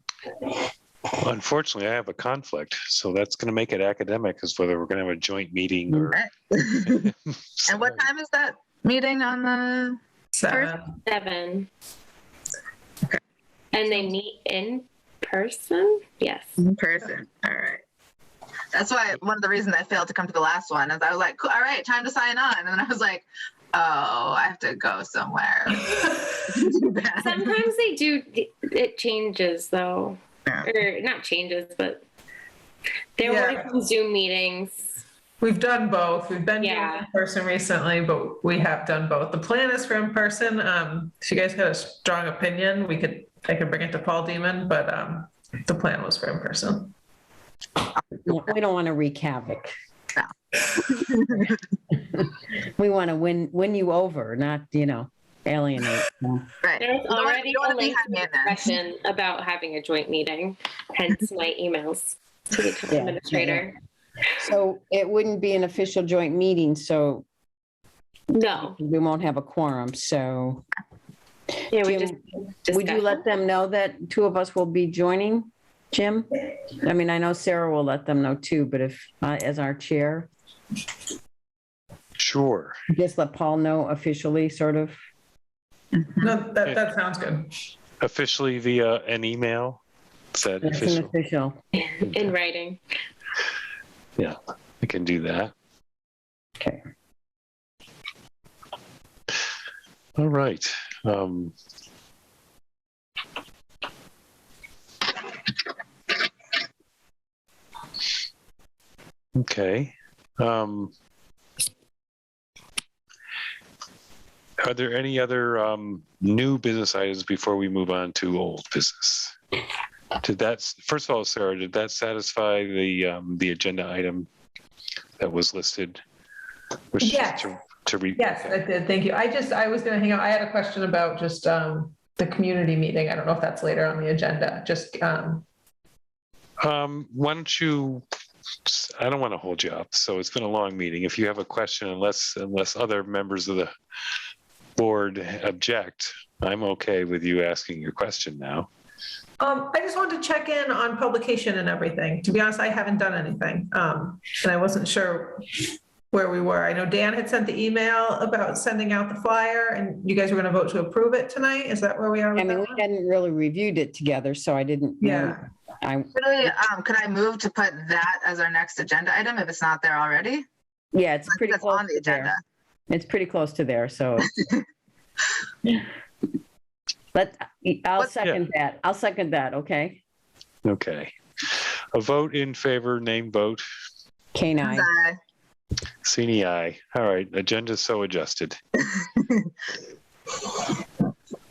Unfortunately, I have a conflict, so that's going to make it academic as whether we're going to have a joint meeting or. And what time is that meeting on the? 7. And they meet in person? Yes. In person. All right. That's why one of the reasons I failed to come to the last one is I was like, cool, all right, time to sign on. And then I was like, oh, I have to go somewhere. Sometimes they do, it changes though. Yeah. Or not changes, but there were some Zoom meetings. We've done both. We've been doing Yeah. in person recently, but we have done both. The plan is for in person. If you guys had a strong opinion, I could bring it to Paul Demon, but the plan was for in person. We don't want to wreak havoc. No. We want to win you over, not, alienate. Right. There's You don't already you don't a wanna be lengthy behind discussion about having a joint meeting, hence my emails to the town administrator. So it wouldn't be an official joint meeting, so No. we won't have a quorum, so. Yeah, we Jim, just would you let them know that 2 of us will be joining, Jim? I mean, I know Sarah will let them know too, but if, as our chair, Sure. just let Paul know officially, sort of. No, that sounds good. Officially via an email? Is that It's an official? official. in writing. Yeah, I can do that. Okay. All right. Okay. Are there any other new business items before we move on to old business? First of all, Sarah, did that satisfy the agenda item that was listed? Yes. To read. Yes, I did. Thank you. I was going to hang out. I had a question about just the community meeting. I don't know if that's later on the agenda. Just why don't you? I don't want to hold you up. So it's been a long meeting. If you have a question, unless other members of the board object, I'm okay with you asking your question now. I just wanted to check in on publication and everything. To be honest, I haven't done anything, and I wasn't sure where we were. I know Dan had sent the email about sending out the flyer, and you guys were going to vote to approve it tonight. Is that where we are? I mean, we hadn't really reviewed it together, so I didn't. Yeah. Really, could I move to put that as our next agenda item if it's not there already? Yeah, it's pretty That's close on the to agenda. there. It's pretty close to there, so. I'll second that. I'll second that, okay? Okay. A vote in favor, name vote. K9. Sini, aye. All right, agenda's so adjusted.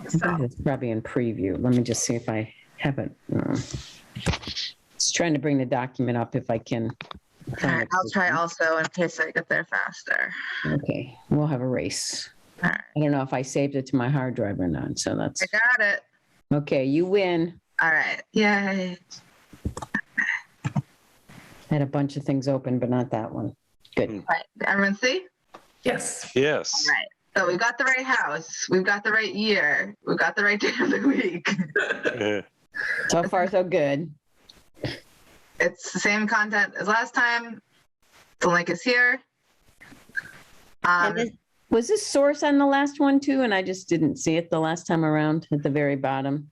It's probably in preview. Let me just see if I have it. Just trying to bring the document up if I can. All right, I'll try also in case I get there faster. Okay, we'll have a race. All right. I don't know if I saved it to my hard drive or not, so that's, I got it. okay, you win. All right. Yay. I had a bunch of things open, but not that one. Good. All right. Everyone see? Yes. Yes. All right. So we've got the right house. We've got the right year. We've got the right day of the week. So far, so good. It's the same content as last time. The link is here. Was this source on the last one too? And I just didn't see it the last time around at the very bottom.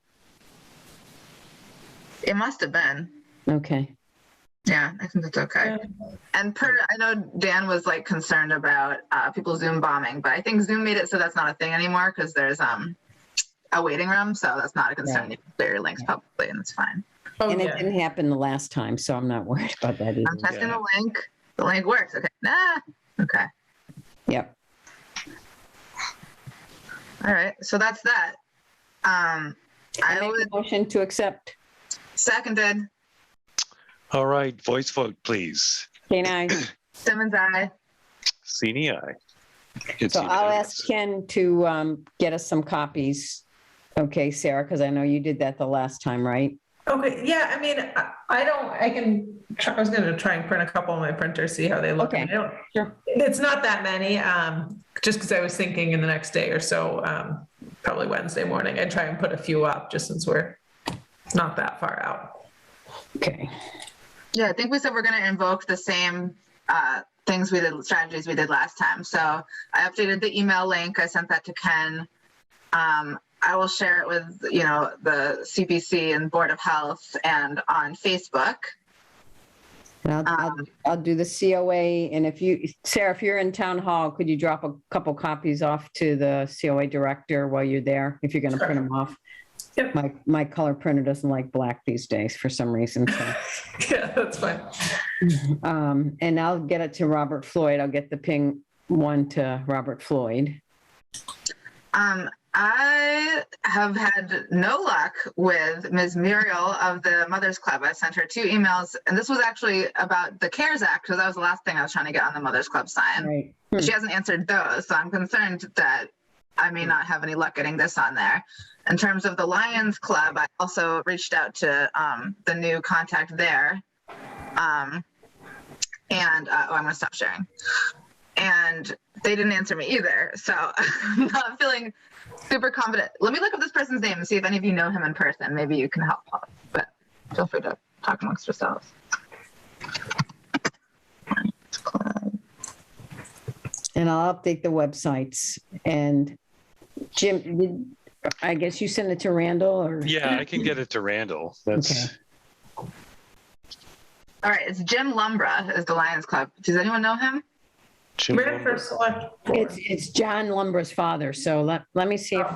It must have been. Okay. Yeah, I think that's okay. And I know Dan was like concerned about people Zoom bombing, but I think Zoom made it so that's not a thing anymore because there's a waiting room, so that's not a concern. Right. You can clear your links publicly, and it's fine. Oh, And yeah. it didn't happen the last time, so I'm not worried about that either. I'm testing the link. The link works. Okay. Okay. Yep. All right. So that's that. I I make would a motion to accept. seconded. All right, voice vote, please. K9. Simmons, aye. Sini, aye. It's So I'll unanimous. ask Ken to get us some copies. Okay, Sarah, because I know you did that the last time, right? Okay. Yeah. I mean, I was going to try and print a couple on my printer, see how they look. Okay. I mean, Sure. it's not that many, just because I was thinking in the next day or so, probably Wednesday morning, I'd try and put a few up just since we're not that far out. Okay. Yeah, I think we said we're going to invoke the same strategies we did last time. So I updated the email link. I sent that to Ken. I will share it with, the CPC and Board of Health and on Facebook. And I'll do the COA. And Sarah, if you're in town hall, could you drop a couple copies off to the COA director while you're there, if you're going to print them off? Yep. My color printer doesn't like black these days for some reason. So. Yeah, that's fine. And I'll get it to Robert Floyd. I'll get the ping one to Robert Floyd. I have had no luck with Ms. Muriel of the Mothers Club. I sent her 2 emails, and this was actually about the CARES Act, because that was the last thing I was trying to get on the Mothers Club sign. Right. She hasn't answered those, so I'm concerned that I may not have any luck getting this on there. In terms of the Lions Club, I also reached out to the new contact there. I'm going to stop sharing. And they didn't answer me either, so I'm not feeling super confident. Let me look up this person's name and see if any of you know him in person. Maybe you can help, but feel free to talk amongst yourselves. And I'll update the websites. And Jim, I guess you send it to Randall, or? Yeah, I can get it to Randall. That's Okay. All right, it's Jim Lumbra is the Lions Club. Does anyone know him? Jim We're Lumber. for select board. It's John Lumbra's father. So let me see if.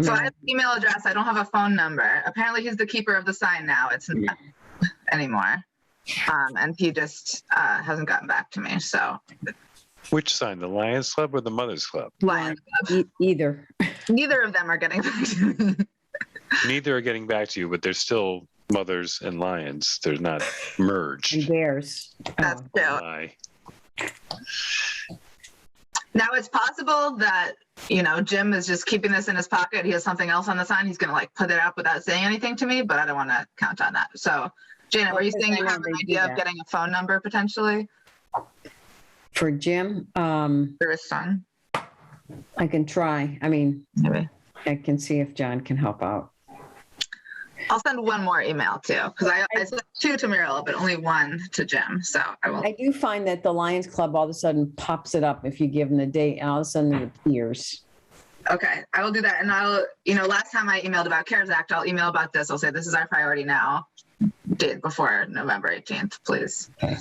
So I have an email address. I don't have a phone number. Apparently he's the keeper of the sign now. It's not anymore. And he just hasn't gotten back to me, so. Which sign, the Lions Club or the Mothers Club? Lions Club. Either. Neither of them are getting back to me. Neither are getting back to you, but they're still Mothers and Lions. They're not merged. And bears. That's true. My. Now it's possible that, Jim is just keeping this in his pocket. He has something else on the sign. He's going to put it up without saying anything to me, but I don't want to count on that. So Janet, were you saying you have an idea of getting a phone number potentially? For Jim, For his son? I can try. I mean, Maybe. I can see if John can help out. I'll send one more email too, because I sent 2 to Muriel, but only 1 to Jim. So I will. I do find that the Lions Club all of a sudden pops it up if you give them the date, and all of a sudden it appears. Okay, I will do that. And I'll, last time I emailed about CARES Act, I'll email about this. I'll say this is our priority now, date before November 18th, please. Okay.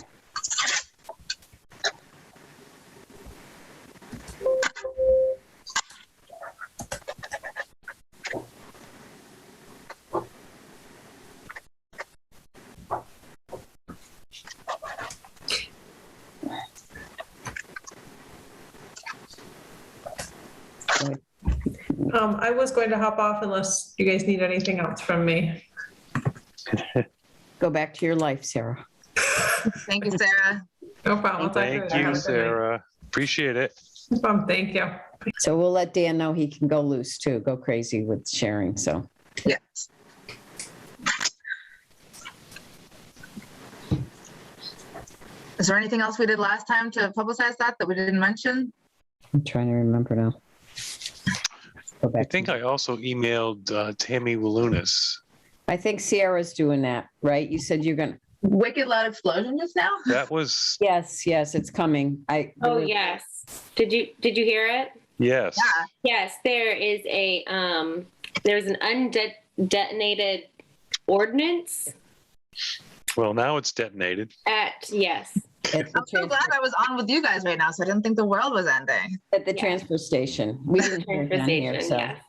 I was going to hop off unless you guys need anything else from me. Go back to your life, Sarah. Thank you, Sarah. No problem. I'll talk to Thank later. Have a you, good night. Sarah. Appreciate it. No problem. Thank you. So we'll let Dan know he can go loose too, go crazy with sharing. So Yes. Is there anything else we did last time to publicize that we didn't mention? I'm trying to remember now. Go I back. think I also emailed Tammy Walunas. I think Sierra's doing that, right? You said you're gonna. Wicked loud explosion just now? That was, Yes, it's coming. Oh, yes. Did you hear it? yes. Yeah. Yes, there is there's an undetonated ordinance Well, now it's detonated. yes. At the I'm so glad I was on with you guys right now, so I didn't think the world was ending. At the transfer station. We didn't hear it down here, so. Yes.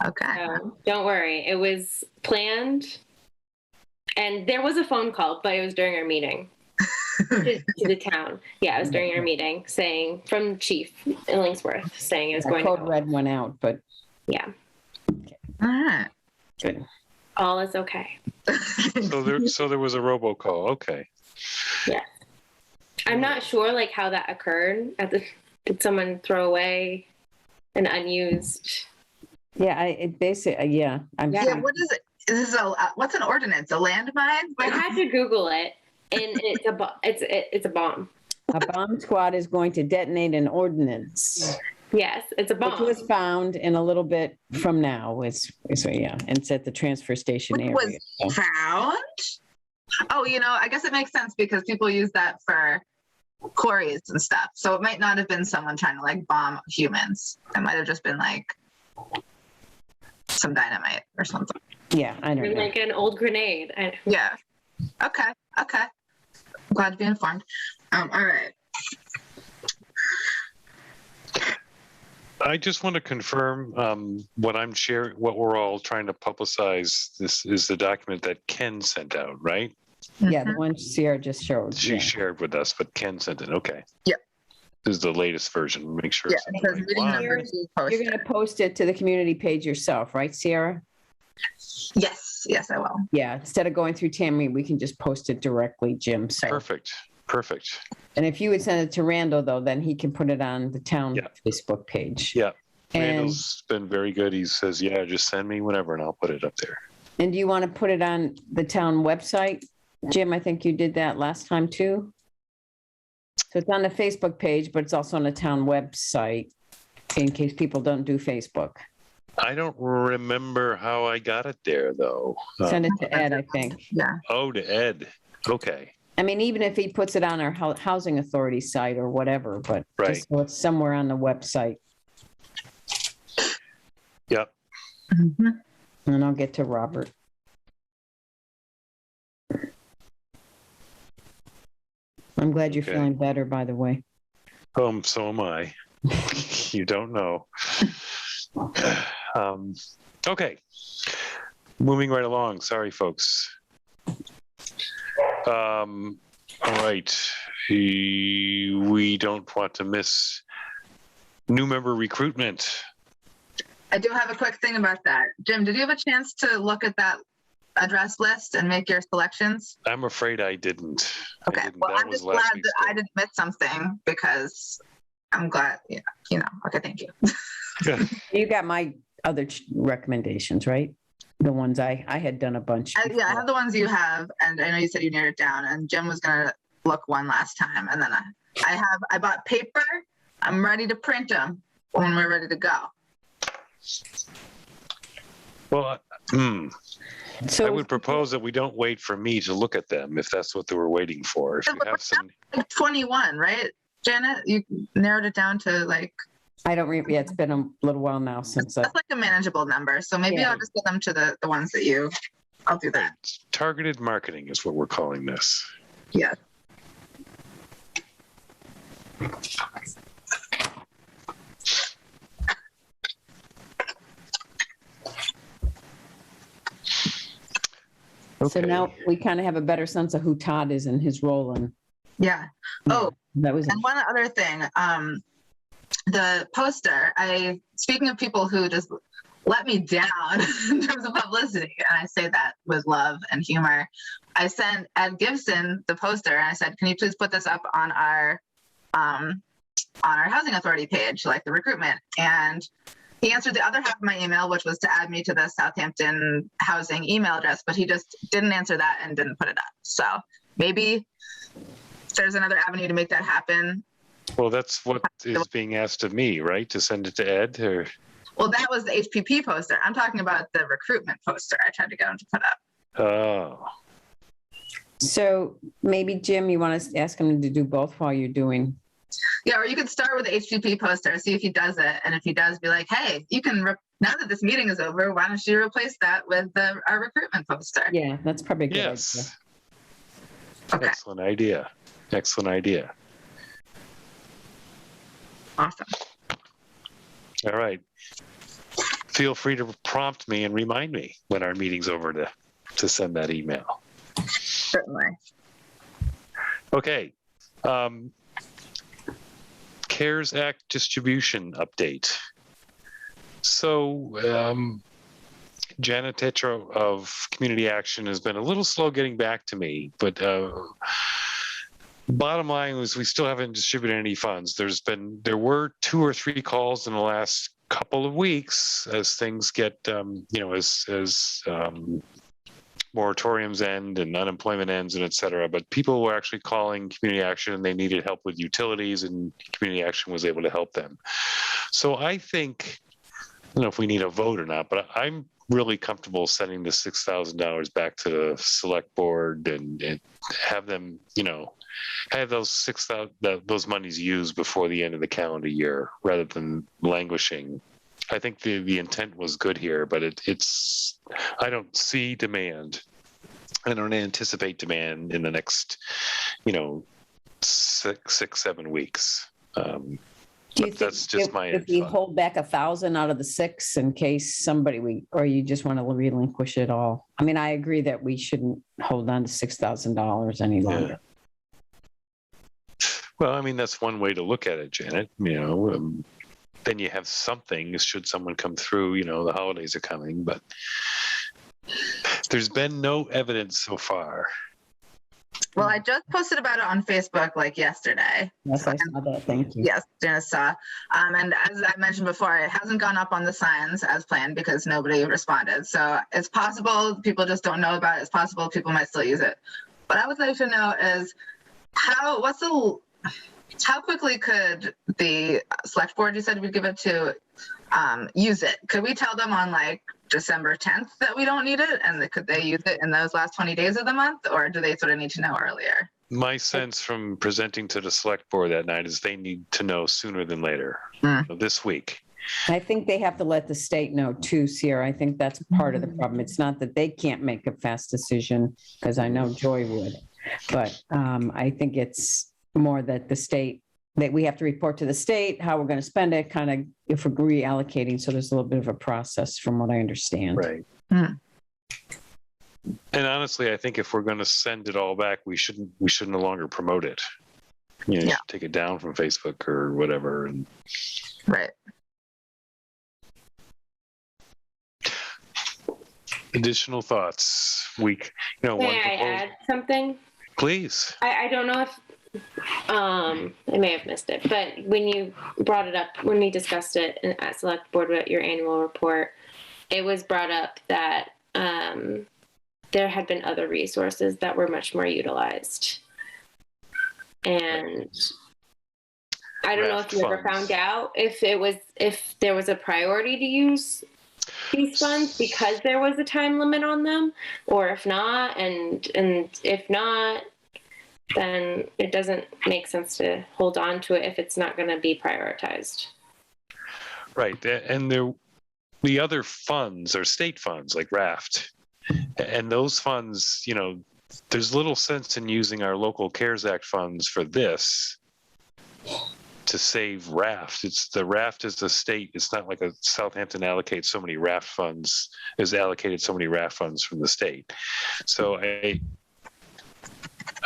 Okay. Don't worry. It was planned. And there was a phone call, but it was during our meeting to the town. Yeah, it was during our meeting from Chief in Lingsworth saying it was going to Code go. red went out, but Yeah, All right. good. all is okay. So there was a robocall. Okay. Yeah. I'm not sure how that occurred. Did someone throw away an unused? Yeah, it basically, yeah. Yeah, what is it? This is what's an ordinance? A landmine? I had to Google it, and it's a bomb. A bomb squad is going to detonate an ordinance. Yes, it's a Which bomb. was found in a little bit from now. So yeah, and it's at the transfer station Which area. was So. found? Oh, I guess it makes sense because people use that for quarries and stuff. So it might not have been someone trying to like bomb humans. It might have just been like some dynamite or something. Yeah, I don't Or know. like an old grenade. Yeah. Okay. I'm glad to be informed. All right. I just want to confirm what I'm sharing, what we're all trying to publicize. This is the document that Ken sent out, right? Yeah, the one Sierra just showed. She Yeah. shared with us, but Ken sent it. Okay. Yep. This is the latest version. Make sure Yeah, it's in it the says right meeting one. number 2 You're poster. going to post it to the community page yourself, right, Sierra? Yes, I will. Yeah, instead of going through Tammy, we can just post it directly, Jim. So, Perfect. and if you would send it to Randall, though, then he can put it on the town Yeah. Facebook page. Yeah. And, Randall's been very good. He says, yeah, just send me whenever and I'll put it up there. and do you want to put it on the town website? Jim, I think you did that last time too. So it's on the Facebook page, but it's also on the town website in case people don't do Facebook. I don't remember how I got it there, though. Send it to Ed, I think. Yeah. Oh, to Ed. Okay. I mean, even if he puts it on our housing authority site or whatever, but Right. just so it's somewhere on the website. Yep. Mhm. And I'll get to Robert. I'm glad you're Okay. feeling better, by the way. So am I. You don't know. Okay. Moving right along. Sorry, folks. All right. We don't want to miss new member recruitment. I do have a quick thing about that. Jim, did you have a chance to look at that address list and make your selections? I'm afraid I didn't. Okay. Well, That I'm was just last glad week's that I thing. didn't miss something because I'm glad, okay, thank you. You got my other recommendations, right? The ones I had done a bunch. Yeah, I before. have the ones you have, and I know you said you narrowed it down, and Jim was gonna look one last time, and then I bought paper. I'm ready to print them when we're ready to go. Well, So I would propose that we don't wait for me to look at them if that's what they were waiting for. If you have some, Like 21, right, Janet? You narrowed it down to like, I don't remember. Yeah, it's been a little while now since I. that's like a manageable number. So maybe Yeah. I'll just get them to the ones that I'll do that. targeted marketing is what we're calling this. Yeah. So now we kind of have a better sense of who Todd is and his role and Yeah. Oh, that was. and one other thing, the poster, speaking of people who just let me down in terms of publicity, and I say that with love and humor, I sent Ed Gibson the poster and I said, can you please put this up on our housing authority page, like the recruitment? And he answered the other half of my email, which was to add me to the Southampton housing email address, but he just didn't answer that and didn't put it up. So maybe there's another avenue to make that happen. Well, that's what is being asked of me, right? To send it to Ed or? Well, that was the HPP poster. I'm talking about the recruitment poster I tried to get him to put up. Oh, So maybe Jim, you want to ask him to do both while you're doing. Yeah, or you could start with the HPP poster, see if he does it. And if he does, be like, hey, you can, now that this meeting is over, why don't you replace that with our recruitment poster? Yeah, that's probably a good idea. yes. Okay, Excellent idea. Excellent idea. awesome. All right. Feel free to prompt me and remind me when our meeting's over to send that email. Certainly. Okay. CARES Act distribution update. So Janet Tetro of Community Action has been a little slow getting back to me, but bottom line was we still haven't distributed any funds. There were 2 or 3 calls in the last couple of weeks as things get, as moratoriums end and unemployment ends and et cetera, but people were actually calling community action and they needed help with utilities, and community action was able to help them. So I think, I don't know if we need a vote or not, but I'm really comfortable sending the $6,000 back to the select board and have them, have those those monies used before the end of the calendar year rather than languishing. I think the intent was good here, but it's I don't see demand. I don't anticipate demand in the next, 6-7 weeks. Do you But that's just think my if we thought. hold back 1,000 out of the 6 in case somebody, or you just want to relinquish it all? I mean, I agree that we shouldn't hold on to $6,000 any longer. Well, I mean, that's one way to look at it, Janet. Then you have something should someone come through, the holidays are coming, but there's been no evidence so far. Well, I just posted about it on Facebook like yesterday. Yes, I saw that. Thank you. Yes, Janice saw. And as I mentioned before, it hasn't gone up on the signs as planned because nobody responded. So it's possible people just don't know about it. It's possible people might still use it. What I would like to know is how quickly could the select board, you said we'd give it to, use it? Could we tell them on like December 10th that we don't need it, and could they use it in those last 20 days of the month, or do they sort of need to know earlier? My sense from presenting to the select board that night is they need to know sooner than later, this week. I think they have to let the state know too, Sierra. I think that's part of the problem. It's not that they can't make a fast decision, because I know Joy would, but I think it's more that the state, that we have to report to the state how we're going to spend it, kind of if we're reallocating. So there's a little bit of a process from what I understand. Right. Hmm. And honestly, I think if we're going to send it all back, we should no longer promote it. You should take it down from Facebook or whatever. And Right. additional thoughts. May I add something? Please. I don't know if I may have missed it, but when you brought it up, when we discussed it at select board with your annual report, it was brought up that there had been other resources that were much more utilized. And I don't know if you ever found out if there was a priority to use these funds because there was a time limit on them, or if not, and if not, then it doesn't make sense to hold on to it if it's not going to be prioritized. Right. And the other funds are state funds like RAFT. And those funds, there's little sense in using our local CARES Act funds for this to save RAFT. The RAFT is the state. It's not like a Southampton allocates so many RAFT funds, is allocated so many RAFT funds from the state. So I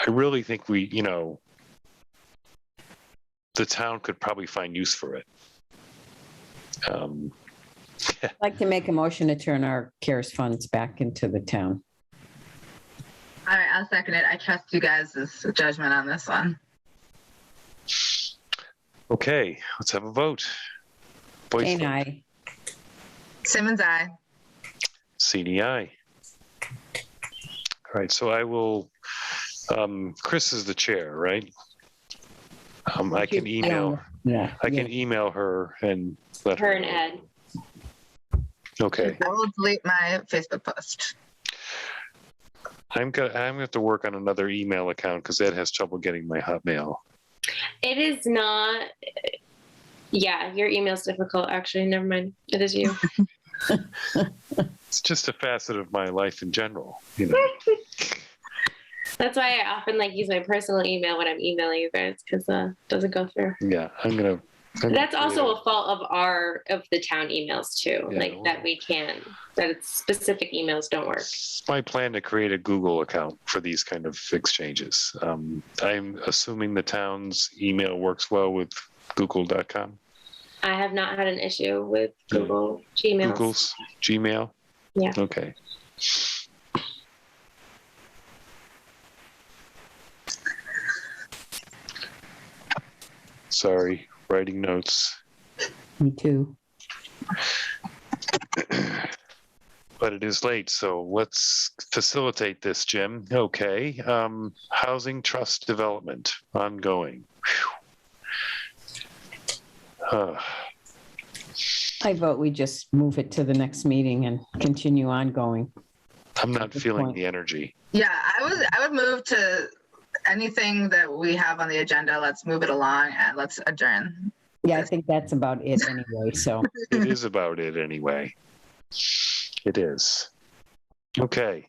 really think the town could probably find use for it. I'd like to make a motion to turn our CARES funds back into the town. All right, I'll second it. I trust you guys' judgment on this one. Okay, let's have a vote. Jane, aye. Simmons, aye. CDI. All right, so I will, Chris is the chair, right? I can email. Yeah. I can email her and let her. Her and Ed. Okay. I will delete my Facebook post. I'm gonna have to work on another email account because Ed has trouble getting my Hotmail. It is not. Yeah, your email's difficult. Actually, never mind. It is you. It's just a facet of my life in general, That's why I often use my personal email when I'm emailing you guys, because it doesn't go through. Yeah, I'm gonna That's also a fault of the town emails too. Yeah, that it's specific emails don't work. It's my plan to create a Google account for these kind of exchanges. I'm assuming the town's email works well with google.com. I have not had an issue with Google Gmail. Google's Gmail? Yeah. Okay. Sorry, writing notes. Me too. But it is late, so let's facilitate this, Jim. Okay. Housing trust development, ongoing. I vote we just move it to the next meeting and continue ongoing. I'm not Good feeling point. the energy. Yeah, I would move to anything that we have on the agenda. Let's move it along and let's adjourn. Yeah, I think that's about it anyway, so. It is about it anyway. It is. Okay.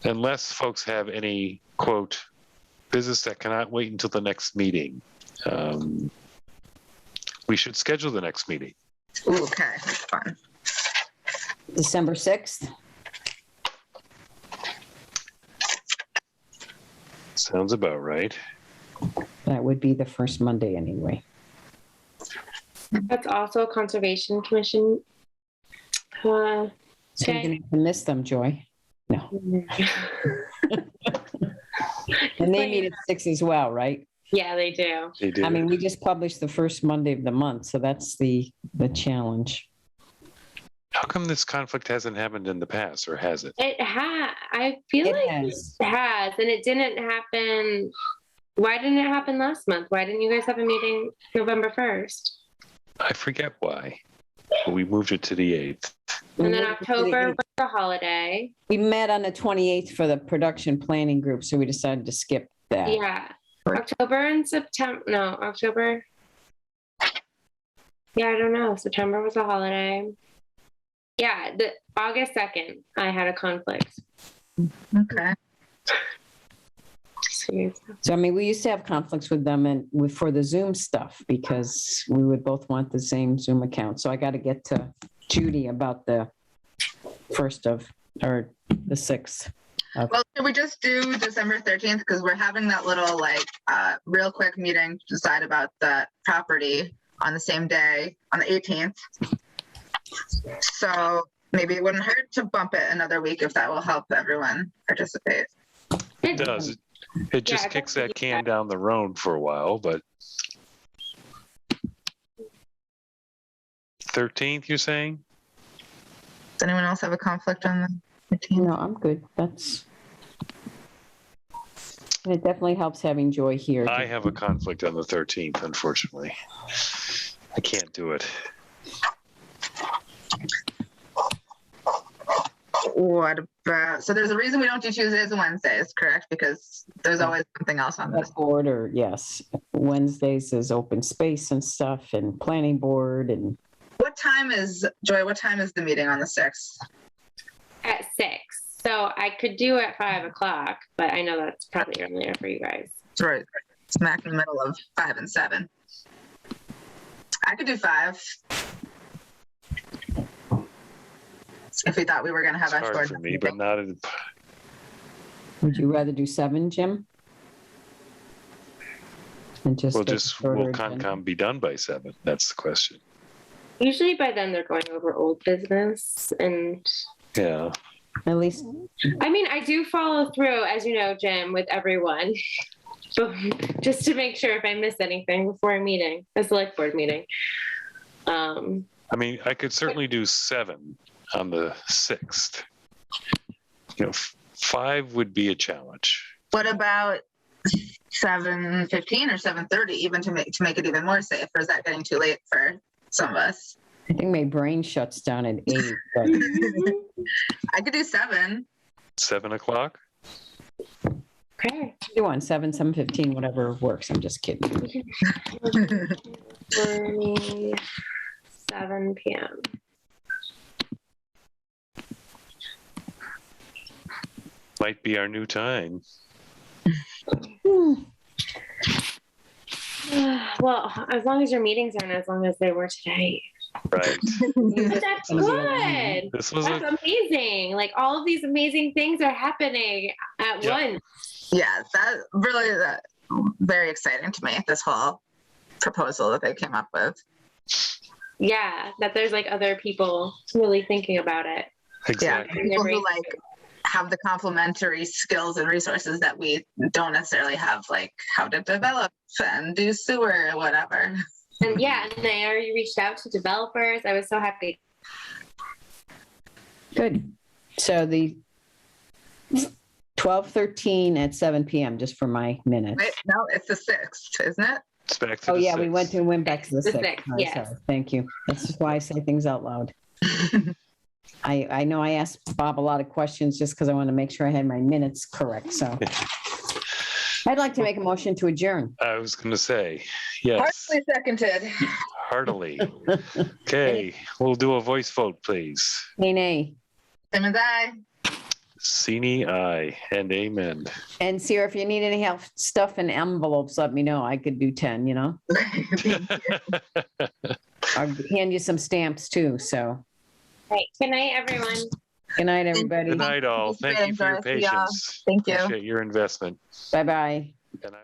Unless folks have any, quote, business that cannot wait until the next meeting, we should schedule the next meeting. Ooh, okay, that's fun. December 6th? Sounds about right. That would be the first Monday anyway. That's also a Conservation Commission. So you're Okay. gonna have to miss them, Joy. No. And they meet at 6 as well, right? Yeah, they do. They do. I mean, we just published the first Monday of the month, so that's the challenge. How come this conflict hasn't happened in the past, or has it? I feel It like has. it has, and it didn't happen. Why didn't it happen last month? Why didn't you guys have a meeting November 1st? I forget why. But we moved it to the 8th. And then October was the holiday. We met on the 28th for the production planning group, so we decided to skip that. Yeah. October and September. No, October. Yeah, I don't know. September was a holiday. Yeah, the August 2nd, I had a conflict. Okay. So, I mean, we used to have conflicts with them and for the Zoom stuff because we would both want the same Zoom account. So I got to get to Judy about the 6th. Well, should we just do December 13th? Because we're having that little real quick meeting to decide about the property on the same day, on the 18th. So maybe it wouldn't hurt to bump it another week if that will help everyone participate. It does. It just kicks that can down the road for a while, but 13th, you're saying? Does anyone else have a conflict on the 13th? No, I'm good. It definitely helps having Joy here. I have a conflict on the 13th, unfortunately. I can't do it. What about, so there's a reason we don't do Tuesdays and Wednesdays, correct? Because there's always something else on this. Board or yes, Wednesdays is open space and stuff and planning board and. What time is, Joy, what time is the meeting on the 6th? At 6. So I could do at 5 o'clock, but I know that's probably earlier for you guys. It's right smack in the middle of 5 and 7. I could do 5. If we thought we were going to have It's hard a for me, but not in, Would you rather do 7, Jim? And just. will get will started and- Concom be done by 7? That's the question. Usually by then they're going over old business and Yeah. At least, I mean, I do follow through, as you know, Jim, with everyone, just to make sure if I miss anything before a meeting, a select board meeting. I mean, I could certainly do 7 on the 6th. 5 would be a challenge. What about 7:15 or 7:30, even to make it even more safe? Or is that getting too late for some of us? I think my brain shuts down at 8, but I could do 7. 7 o'clock? Okay. do on 7:15, whatever works. I'm just kidding. 7 p.m. Might be our new time. Well, as long as your meetings aren't as long as they were today. Right. But that's good. This was That's amazing. Like all of these amazing things are happening at once. Yeah, that really very exciting to me, this whole proposal that they came up with. Yeah, that there's like other people really thinking about it. Exactly. Yeah, people who like have the complementary skills and resources that we don't necessarily have, like how to develop and do sewer or whatever. And yeah, and they already reached out to developers. I was so happy. Good. So the 12/13 at 7 PM, just for my minutes. Wait, no, it's the 6th, isn't it? It's back to Oh, the yeah, we 6th. went back to the The 6th. 6th, I'm yes. sorry. Thank you. That's just why I say things out loud. I know I asked Bob a lot of questions just because I want to make sure I had my minutes correct, so. I'd like to make a motion to adjourn. I was going to say, yes, Partially seconded. heartily. Okay, we'll do a voice vote, please. Nay. Simmons, aye. Sini, aye, and amen. And Sarah, if you need any help stuffing envelopes, let me know. I could do 10, you know? I'll hand you some stamps too, so. Right. Good night, everyone. Good night, everybody. Good night, all. Thank you for your Thanks, Joyce. Yeah. patience. Thank you. Appreciate your investment. Bye-bye. And I